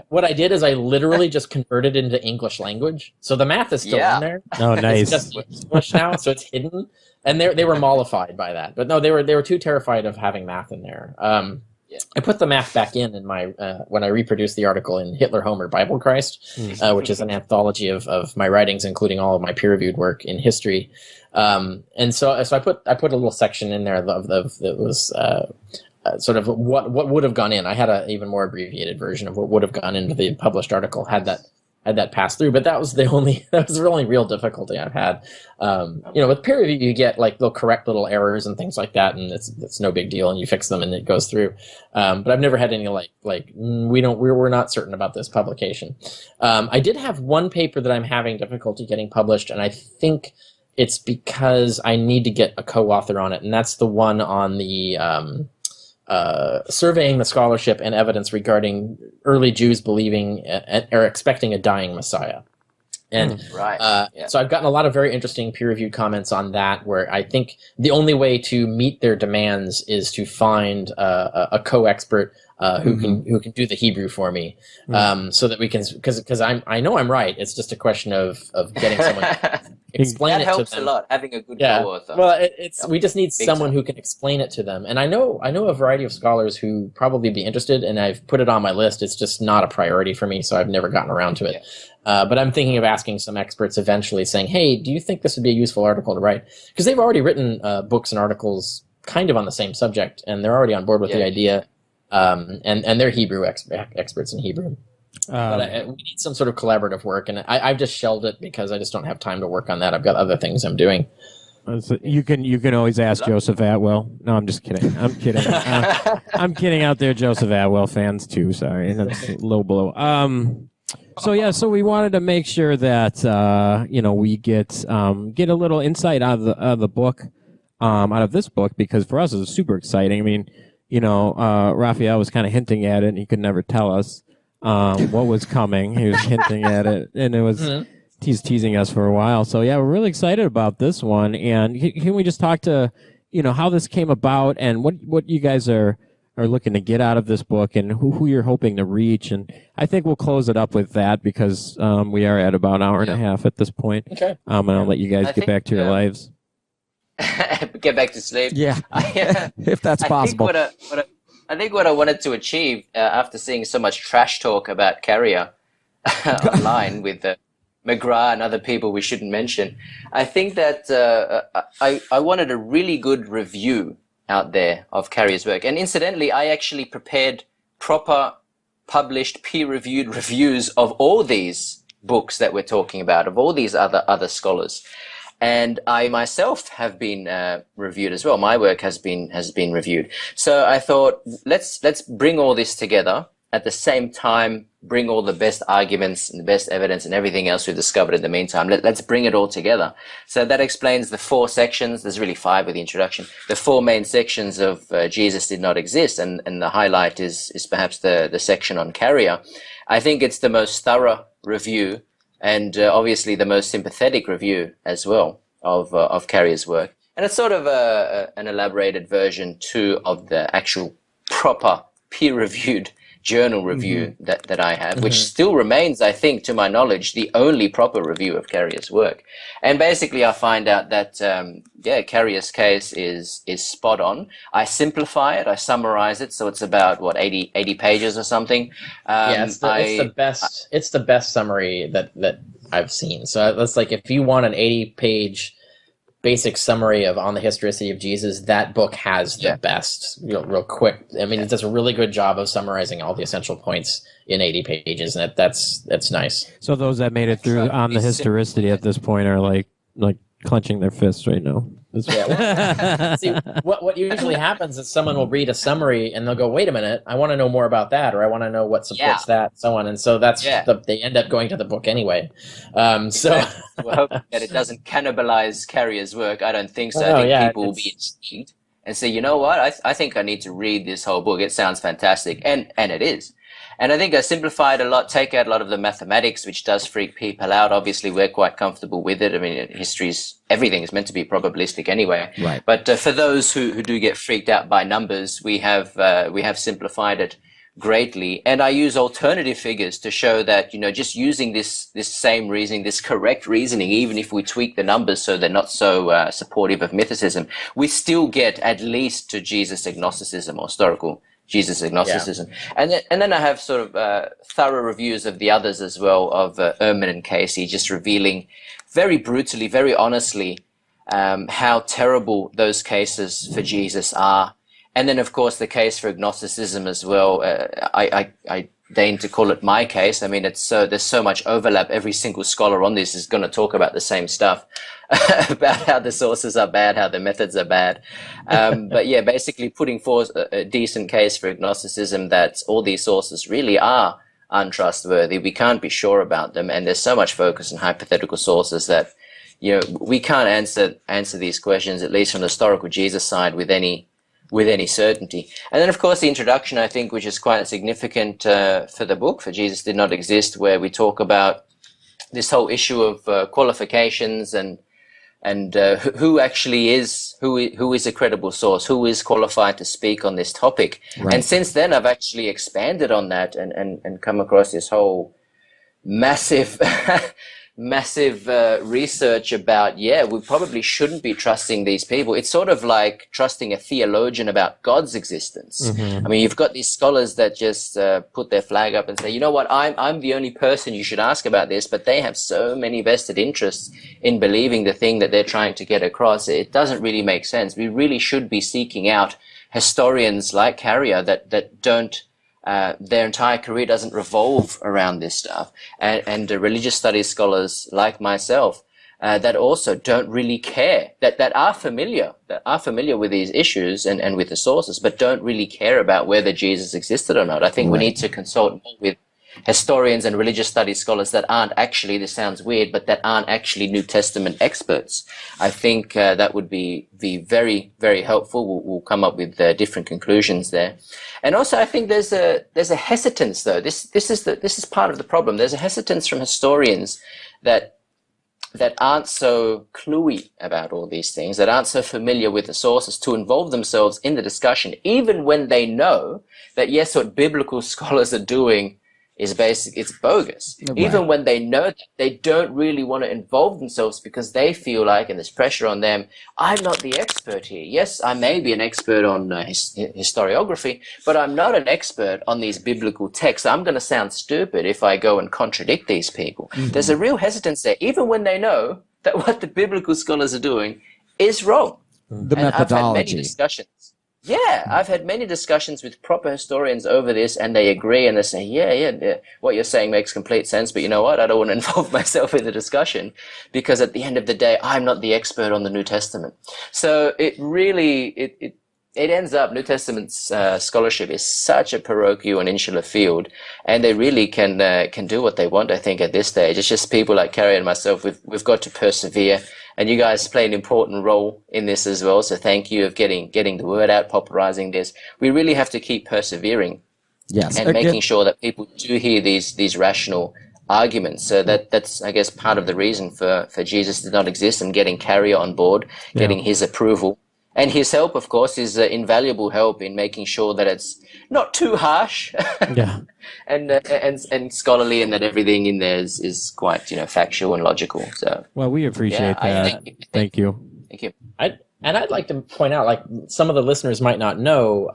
what I did is I literally just converted it into English language. So the math is still in there. Oh, nice. It's just English now, so it's hidden. And they were mollified by that. But no, they were too terrified of having math in there. I put the math back in my when I reproduced the article in Hitler, Homer, Bible, Christ, which is an anthology of my writings, including all of my peer-reviewed work in history. And so I put a little section in there that was sort of what would have gone in. I had an even more abbreviated version of what would have gone into the published article had that passed through. But that was the only real difficulty I've had. With peer review, you get like they'll correct little errors and things like that, and it's no big deal, and you fix them and it goes through. But I've never had any we're not certain about this publication. I did have one paper that I'm having difficulty getting published, and I think it's because I need to get a co-author on it, and that's the one on the surveying the scholarship and evidence regarding early Jews believing or expecting a dying Messiah. And so I've gotten a lot of very interesting peer-reviewed comments on that, where I think the only way to meet their demands is to find a co-expert who can do the Hebrew for me, so that we can, because I know I'm right. It's just a question of getting someone to explain that it to them. helps a lot, having a good co-author. Well, we just need someone who can explain it to them. And I know a variety of scholars who probably be interested, and I've put it on my list. It's just not a priority for me, so I've never gotten around to it. But I'm thinking of asking some experts eventually, saying, hey, do you think this would be a useful article to write? Because they've already written books and articles kind of on the same subject, and they're already on board with the idea. And they're Hebrew experts in Hebrew. But we need some sort of collaborative work, and I've just shelved it because I just don't have time to work on that. I've got other things I'm doing. So you can always ask Joseph Atwell. No, I'm just kidding. I'm kidding. I'm kidding out there, Joseph Atwell fans too. Sorry, that's a low blow. So we wanted to make sure that we get a little insight out of the book, out of this book, because for us it's super exciting. I mean, Raphael was kind of hinting at it, and he could never tell us what was coming. He was hinting at it, and it was he's teasing us for a while. So yeah, we're really excited about this one. And can we just talk to how this came about and what you guys are looking to get out of this book and who you're hoping to reach. And I think we'll close it up with that because we are at about an hour and a half at this point. Okay. And I'll let you guys get back to your lives. Get back to sleep. Yeah, if that's possible. I think what I wanted to achieve after seeing so much trash talk about Carrier online with McGrath and other people we shouldn't mention, I think that I wanted a really good review out there of Carrier's work. And incidentally, I actually prepared proper, published, peer-reviewed reviews of all these books that we're talking about, of all these other scholars. And I myself have been reviewed as well. My work has been reviewed. So I thought, let's bring all this together at the same time, bring all the best arguments and the best evidence and everything else we've discovered in the meantime. Let's bring it all together. So that explains the 4 sections. There's really 5 with the introduction. The 4 main sections of Jesus did not exist, and the highlight is perhaps the section on Carrier. I think it's the most thorough review and obviously the most sympathetic review as well of Carrier's work. And it's sort of an elaborated version too of the actual proper peer-reviewed journal review that I have, which still remains, I think, to my knowledge, the only proper review of Carrier's work. And basically I find out that, Carrier's case is spot on. I simplify it, I summarize it, so it's about, 80 pages or something. It's the best summary that I've seen. So that's like, if you want an 80-page basic summary of On the Historicity of Jesus, that book has the best, real quick. I mean, it does a really good job of summarizing all the essential points in 80 pages, and that's nice. So those that made it through On the Historicity at this point are like clenching their fists right now. See, what usually happens is someone will read a summary and they'll go, wait a minute, I want to know more about that, or I want to know what supports that, so on. And so that's they end up going to the book anyway. So we'll hope that it doesn't cannibalize Carrier's work. I don't think so. I think people will be intrigued and say, you know what, I think I need to read this whole book. It sounds fantastic. And it is. And I think I simplified a lot, take out a lot of the mathematics, which does freak people out. Obviously, we're quite comfortable with it. I mean, everything is meant to be probabilistic anyway. Right. But for those who do get freaked out by numbers, we have simplified it greatly. And I use alternative figures to show that, just using this same reasoning, this correct reasoning, even if we tweak the numbers so they're not so supportive of mythicism, we still get at least to Jesus agnosticism or historical Jesus agnosticism. Yeah. And then I have sort of thorough reviews of the others as well, of Ehrman and Casey, just revealing very brutally, very honestly, how terrible those cases for Jesus are. And then, of course, the case for agnosticism as well. I deign to call it my case. I mean, there's so much overlap. Every single scholar on this is going to talk about the same stuff, about how the sources are bad, how the methods are bad. But yeah, basically putting forth a decent case for agnosticism that all these sources really are untrustworthy. We can't be sure about them. And there's so much focus on hypothetical sources that, we can't answer these questions, at least from the historical Jesus side, with any certainty. And then, of course, the introduction, I think, which is quite significant for the book, for Jesus Did Not Exist, where we talk about this whole issue of qualifications and who actually is, who is a credible source, who is qualified to speak on this topic. Right. And since then, I've actually expanded on that and come across this whole massive research about, we probably shouldn't be trusting these people. It's sort of like trusting a theologian about God's existence. Mm-hmm. I mean, you've got these scholars that just put their flag up and say, you know what, I'm the only person you should ask about this, but they have so many vested interests in believing the thing that they're trying to get across. It doesn't really make sense. We really should be seeking out historians like Carrier that don't, their entire career doesn't revolve around this stuff, and religious studies scholars like myself that also don't really care, that are familiar with these issues and with the sources, but don't really care about whether Jesus existed or not. I think we need to consult more with historians and religious studies scholars that aren't actually, this sounds weird, but that aren't actually New Testament experts. I think that would be very, very helpful. We'll come up with different conclusions there. And also, I think there's a hesitance, though. This is part of the problem. There's a hesitance from historians that that aren't so cluey about all these things, that aren't so familiar with the sources, to involve themselves in the discussion, even when they know that, yes, what biblical scholars are doing is it's bogus. Right. Even when they know that, they don't really want to involve themselves because they feel like, and there's pressure on them, I'm not the expert here. Yes, I may be an expert on historiography, but I'm not an expert on these biblical texts. I'm going to sound stupid if I go and contradict these people. Mm-hmm. There's a real hesitance there, even when they know that what the biblical scholars are doing is wrong. The and methodology. I've had many discussions. Yeah, I've had many discussions with proper historians over this, and they agree, and they say, yeah, what you're saying makes complete sense, but you know what? I don't want to involve myself in the discussion, because at the end of the day, I'm not the expert on the New Testament. So it really, it ends up, New Testament scholarship is such a parochial and insular field, and they really can do what they want, I think, at this stage. It's just people like Carrier and myself, we've got to persevere. And you guys play an important role in this as well. So thank you of getting the word out, popularizing this. We really have to keep persevering, yes, and making sure that people do hear these rational arguments. So that's, I guess, part of the reason for Jesus to not exist, and getting Carrier on board, getting his approval. And his help, of course, is invaluable help in making sure that it's not too harsh, and scholarly, and that everything in there is quite factual and logical. So well, we appreciate that. Thank you. Thank you. I'd like to point out, like, some of the listeners might not know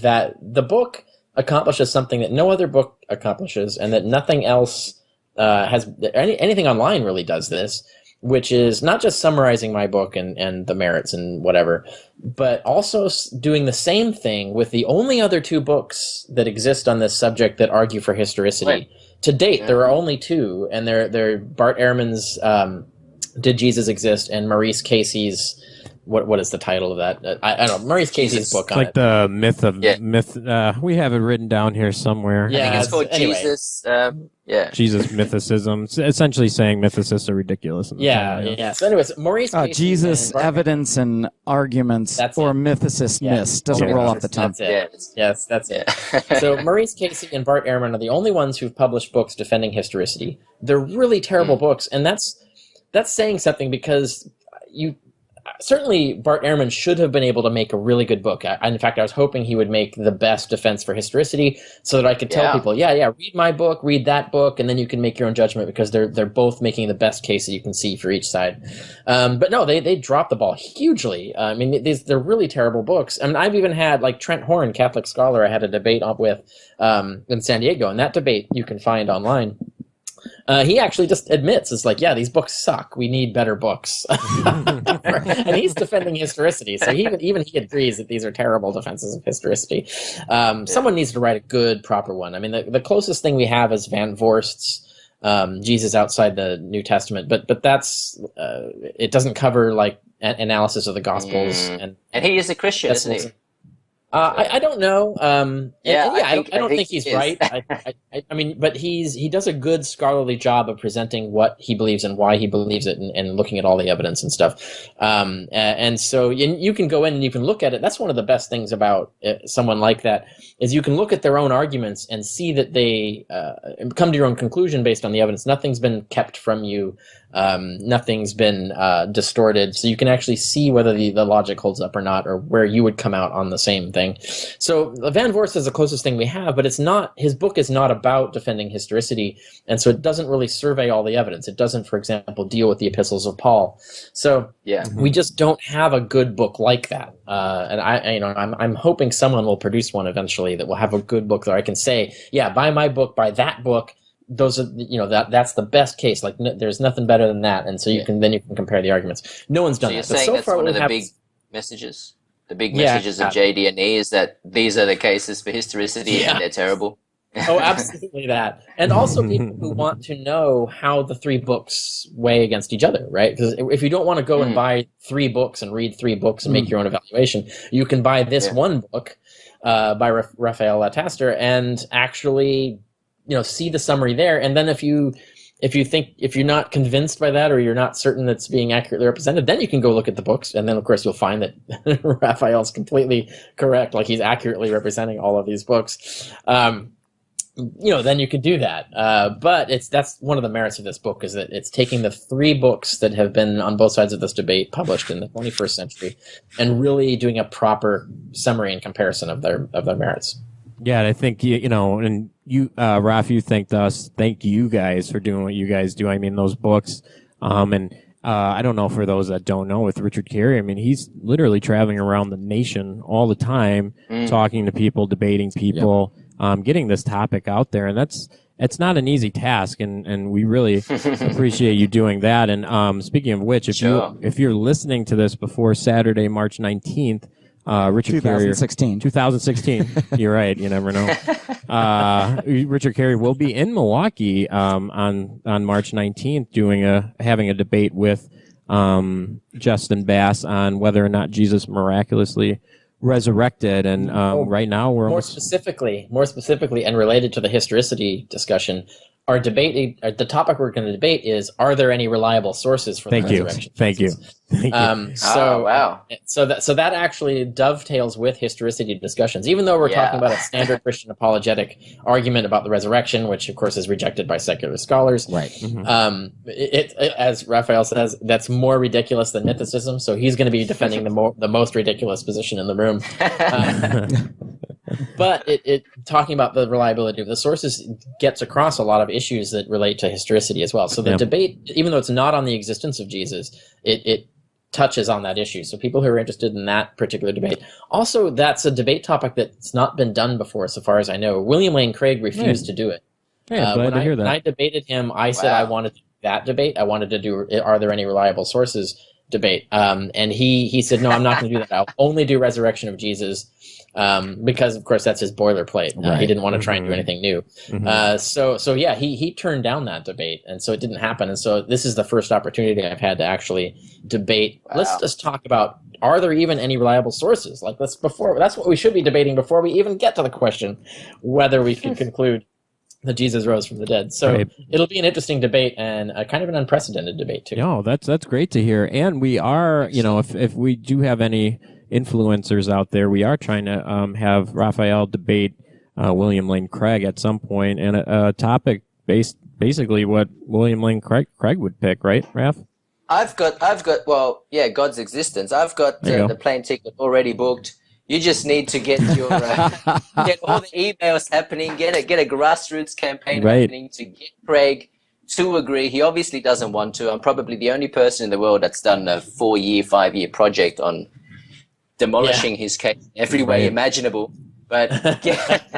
that the book accomplishes something that no other book accomplishes, and that nothing else anything online really does this, which is not just summarizing my book and the merits and whatever, but also doing the same thing with the only other two books that exist on this subject that argue for historicity. Right. To date, there are only two, and they're Bart Ehrman's Did Jesus Exist, and Maurice Casey's, what is the title of that? I don't know, Maurice Casey's book on it. It's like the myth of myth. We have it written down here somewhere. Yeah, I think it's called Jesus. Jesus mythicism. It's essentially saying mythicists are ridiculous. So anyways, Maurice Casey Jesus evidence and arguments for mythicist myths. Doesn't roll off the tongue. That's it. So Maurice Casey and Bart Ehrman are the only ones who've published books defending historicity. They're really terrible books, and that's saying something, because certainly Bart Ehrman should have been able to make a really good book. In fact, I was hoping he would make the best defense for historicity, so that I could tell people, read my book, read that book, and then you can make your own judgment, because they're both making the best case that you can see for each side. But no, they dropped the ball hugely. I mean, they're really terrible books. I mean, I've even had, like, Trent Horn, Catholic scholar, I had a debate with in San Diego, and that debate you can find online. He actually just admits, it's like, these books suck. We need better books. And he's defending historicity, so even he agrees that these are terrible defenses of historicity. Someone needs to write a good, proper one. I mean, the closest thing we have is Van Voorst's Jesus Outside the New Testament, but that's it doesn't cover, like, analysis of the Gospels. And he is a Christian, isn't he? I don't know. I don't think he's right. I mean, but he does a good scholarly job of presenting what he believes and why he believes it, and looking at all the evidence and stuff. And so you can go in and you can look at it. That's one of the best things about someone like that, is you can look at their own arguments and see that they come to your own conclusion based on the evidence. Nothing's been kept from you. Nothing's been distorted, so you can actually see whether the logic holds up or not, or where you would come out on the same thing. So Van Voorst is the closest thing we have, but his book is not about defending historicity, and so it doesn't really survey all the evidence. It doesn't, for example, deal with the epistles of Paul. So we just don't have a good book like that. And I'm hoping someone will produce one eventually that will have a good book that I can say, buy my book, buy that book. Those are, that's the best case. Like, there's nothing better than that, and so you can compare the arguments. No one's done that. So you're saying that's one of the big messages. The big messages of JD&E is that these are the cases for historicity, and they're terrible. Oh, absolutely that. And also people who want to know how the three books weigh against each other, right? Because if you don't want to go and buy 3 books and read 3 books and make your own evaluation, you can buy this one book by Raphael Lataster and actually, see the summary there. And then if you're not convinced by that, or you're not certain that's being accurately represented, then you can go look at the books, and then of course you'll find that Raphael's completely correct, like he's accurately representing all of these books. then you could do that. But that's one of the merits of this book, is that it's taking the 3 books that have been on both sides of this debate published in the 21st century and really doing a proper summary and comparison of their merits. Yeah, and I think, and you, Raph, you thanked us. Thank you guys for doing what you guys do. I mean, those books, and I don't know, for those that don't know, with Richard Carrier, I mean, he's literally traveling around the nation all the time, talking to people, debating people, getting this topic out there. And it's not an easy task, and we really appreciate you doing that. And speaking of which, if you're listening to this before Saturday, March 19th, Richard 2016. 2016. You're right. You never know. Richard Carrier will be in Milwaukee on March 19th having a debate with Justin Bass on whether or not Jesus miraculously resurrected. And right now we're more specifically, and related to the historicity discussion. Our debate, the topic we're going to debate is: are there any reliable sources for the resurrection? Thank you. Wow. So that actually dovetails with historicity discussions. Even though we're talking about a standard Christian apologetic argument about the resurrection, which of course is rejected by secular scholars, right? It as Raphael says, that's more ridiculous than mythicism. So he's going to be defending the most ridiculous position in the room. But it talking about the reliability of the sources gets across a lot of issues that relate to historicity as well. So the debate, even though it's not on the existence of Jesus, it touches on that issue. So people who are interested in that particular debate. Also, that's a debate topic that's not been done before, so far as I know. William Lane Craig refused to do it. Yeah, glad to hear that. When I debated him, I said I wanted to do that debate. I wanted to do, are there any reliable sources debate. And he said, no, I'm not going to do that. I'll only do resurrection of Jesus. Because of course that's his boilerplate. He didn't want to try and do anything new. So yeah, he turned down that debate, and so it didn't happen. And so this is the first opportunity I've had to actually debate. Wow. Let's just talk about, are there even any reliable sources? Like that's what we should be debating before we even get to the question whether we can conclude that Jesus rose from the dead. So it'll be an interesting debate, and a kind of an unprecedented debate too. No, that's great to hear. And we are, if we do have any influencers out there, we are trying to have Raphael debate William Lane Craig at some point, and a topic basically what William Lane Craig would pick, right, Raph? I've got God's existence. I've got the plane ticket already booked. You just need to get your get all the emails happening, get a grassroots campaign happening to get Craig to agree. He obviously doesn't want to. I'm probably the only person in the world that's done a 4-year, 5-year project on demolishing his case every way imaginable. But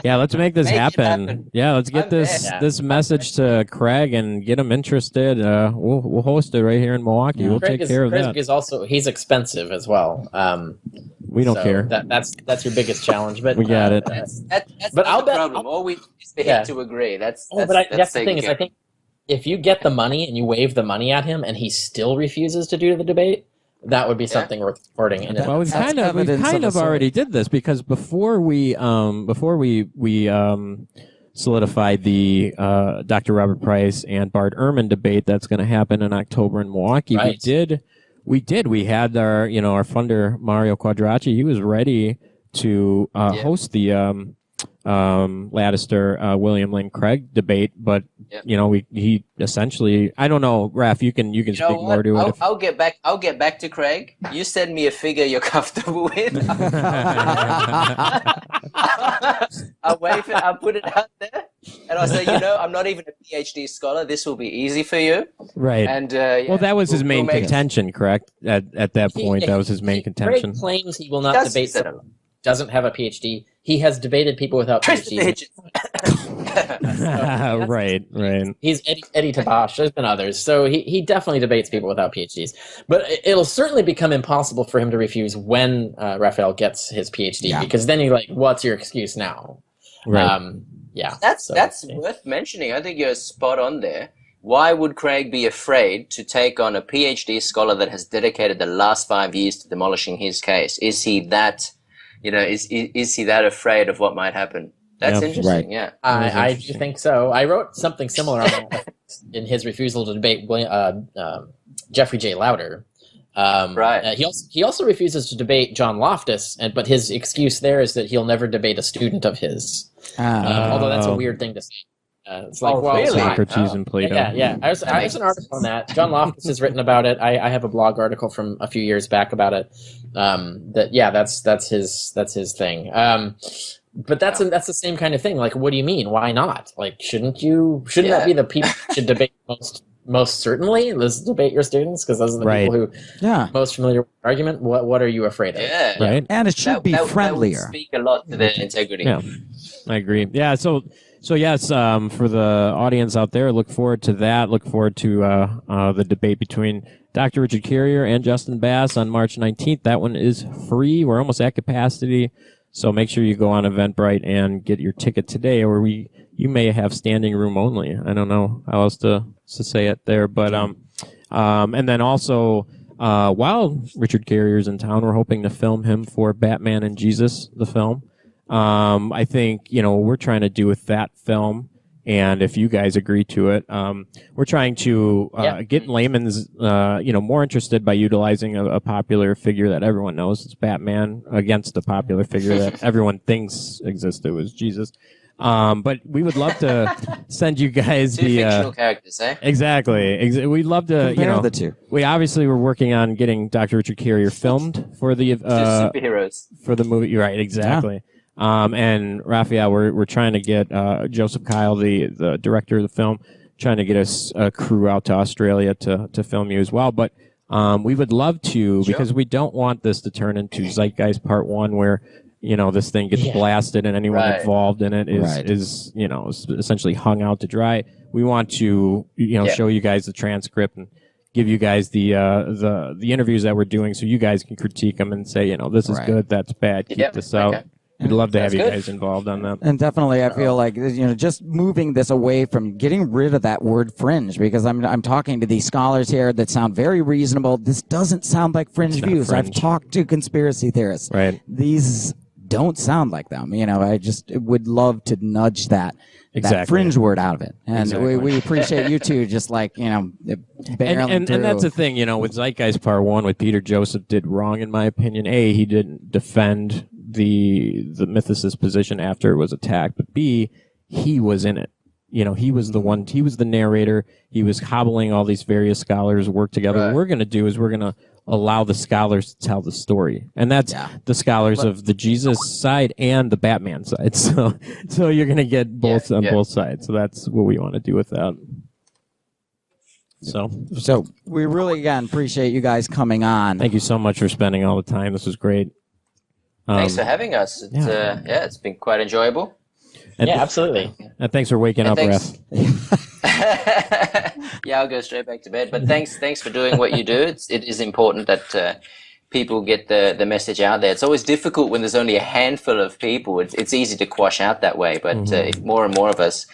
let's make this happen. Yeah, let's get this message to Craig and get him interested. We'll host it right here in Milwaukee. We'll take care of that. Craig is also, he's expensive as well. We don't care. That's your biggest challenge. But we got it. That's but I'll bet problem. All we need is for him to agree. That's the thing is, I think if you get the money and you wave the money at him and he still refuses to do the debate, that would be something worth reporting. Well, we kind of already did this, because before we solidified the Dr. Robert Price and Bart Ehrman debate that's going to happen in October in Milwaukee. We had our our funder Mario Quadracci. He was ready to host the Lataster William Lane Craig debate, but he essentially, I don't know, Raph, you can speak more to it. I'll get back to Craig. You send me a figure you're comfortable with. I'll wave it, I'll put it out there, and I'll say, I'm not even a Ph.D. scholar. This will be easy for you. Right. And well, that was his main contention, correct? At that point, that was his main contention. Craig claims he will not debate someone who doesn't have a Ph.D. He has debated people without PhDs. Right. He's Eddie Tabash. There's been others. So he definitely debates people without PhDs. But it'll certainly become impossible for him to refuse when Raphael gets his PhD, because then you're like, what's your excuse now? Right. That's worth mentioning. I think you're spot on there. Why would Craig be afraid to take on a PhD scholar that has dedicated the last 5 years to demolishing his case? Is he that... is he that afraid of what might happen? That's interesting, right. I do think so. I wrote something similar on that in his refusal to debate Jeffrey J. Lauder. Right. He also refuses to debate John Loftus, but his excuse there is that he'll never debate a student of his. Although that's a weird thing to say. It's like, well, really? Socrates and Plato. Yeah. There's an article on that. John Loftus has written about it. I have a blog article from a few years back about it. That's his thing. But that's the same kind of thing. Like, what do you mean? Why not? Like, shouldn't that be the people who should debate most certainly? Let's debate your students, because those are the people who are most familiar with the argument. What are you afraid of? Yeah. Right. And it should be friendlier. That would speak a lot to their integrity. Yeah, I agree. Yeah, so yes, for the audience out there, look forward to that. Look forward to the debate between Dr. Richard Carrier and Justin Bass on March 19th. That one is free. We're almost at capacity. So make sure you go on Eventbrite and get your ticket today, or you may have standing room only. I don't know how else to say it there, but and then also while Richard Carrier's in town, we're hoping to film him for Batman and Jesus, the film. I think we're trying to do with that film, and if you guys agree to it, we're trying to get layman's more interested by utilizing a popular figure that everyone knows. It's Batman against a popular figure that everyone thinks existed, was Jesus. But we would love to send you guys Two fictional characters, eh? Exactly. We'd love to compare the two. We obviously were working on getting Dr. Richard Carrier filmed for the Two superheroes for the movie. Right, exactly. And Raphael, we're trying to get Joseph Kyle, the director of the film, trying to get a crew out to Australia to film you as well. But we would love to, because we don't want this to turn into Zeitgeist Part 1, where this thing gets blasted and anyone involved in it is essentially hung out to dry. We want to show you guys the transcript and give you guys the interviews that we're doing, so you guys can critique them and say this is good, that's bad, keep this out. Okay. We'd love to have you guys involved on that. And definitely, I feel like just moving this away from getting rid of that word fringe, because I'm talking to these scholars here that sound very reasonable. This doesn't sound like fringe views. Fringe. I've talked to conspiracy theorists. Right. These don't sound like them. I just would love to nudge that fringe word out of it. And we appreciate you two just barreling and through. that's the thing, with Zeitgeist Part 1, what Peter Joseph did wrong, in my opinion. A, he didn't defend the mythicist position after it was attacked, but B, he was in it. He was the one, he was the narrator. He was hobbling all these various scholars work together. What we're going to do is we're going to allow the scholars to tell the story. And that's the scholars of the Jesus side and the Batman side. So you're going to get both on both sides. So that's what we want to do with that. So we really, again, appreciate you guys coming on. Thank you so much for spending all the time. This was great. Thanks for having us. It's been quite enjoyable. Absolutely. And thanks for waking up, Ref. I'll go straight back to bed. But thanks for doing what you do. It is important that people get the message out there. It's always difficult when there's only a handful of people. It's easy to quash out that way. But if more and more of us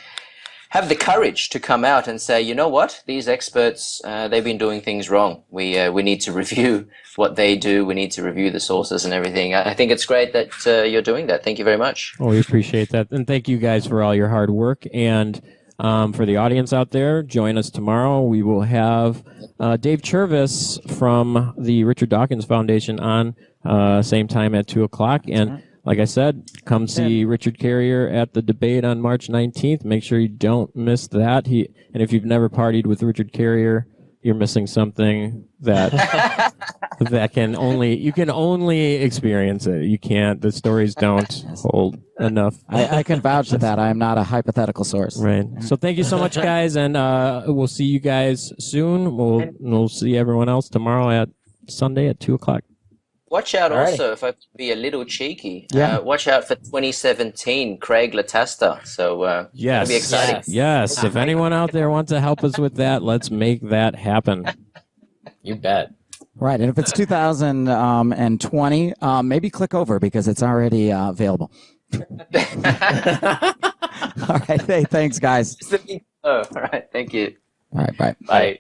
have the courage to come out and say, you know what, these experts, they've been doing things wrong. We need to review what they do. We need to review the sources and everything. I think it's great that you're doing that. Thank you very much. Well, we appreciate that. And thank you guys for all your hard work. And for the audience out there, join us tomorrow. We will have Dave Chervis from the Richard Dawkins Foundation on same time at 2 o'clock. And like I said, come see Richard Carrier at the debate on March 19th. Make sure you don't miss that. And if you've never partied with Richard Carrier, you're missing something that you can only experience it. You can't. The stories don't hold enough. I can vouch to that. I am not a hypothetical source. Right. So thank you so much, guys, and we'll see you guys soon. We'll see everyone else tomorrow at Sunday at 2 o'clock. Watch out also, if I could be a little cheeky, watch out for 2017 Craig Lataster. So yes, it'll be exciting. Yes. If anyone out there wants to help us with that, let's make that happen. You bet. Right, and if it's 2020, maybe click over because it's already available. All right, hey, thanks, guys. All right, thank you. All right, bye. Bye.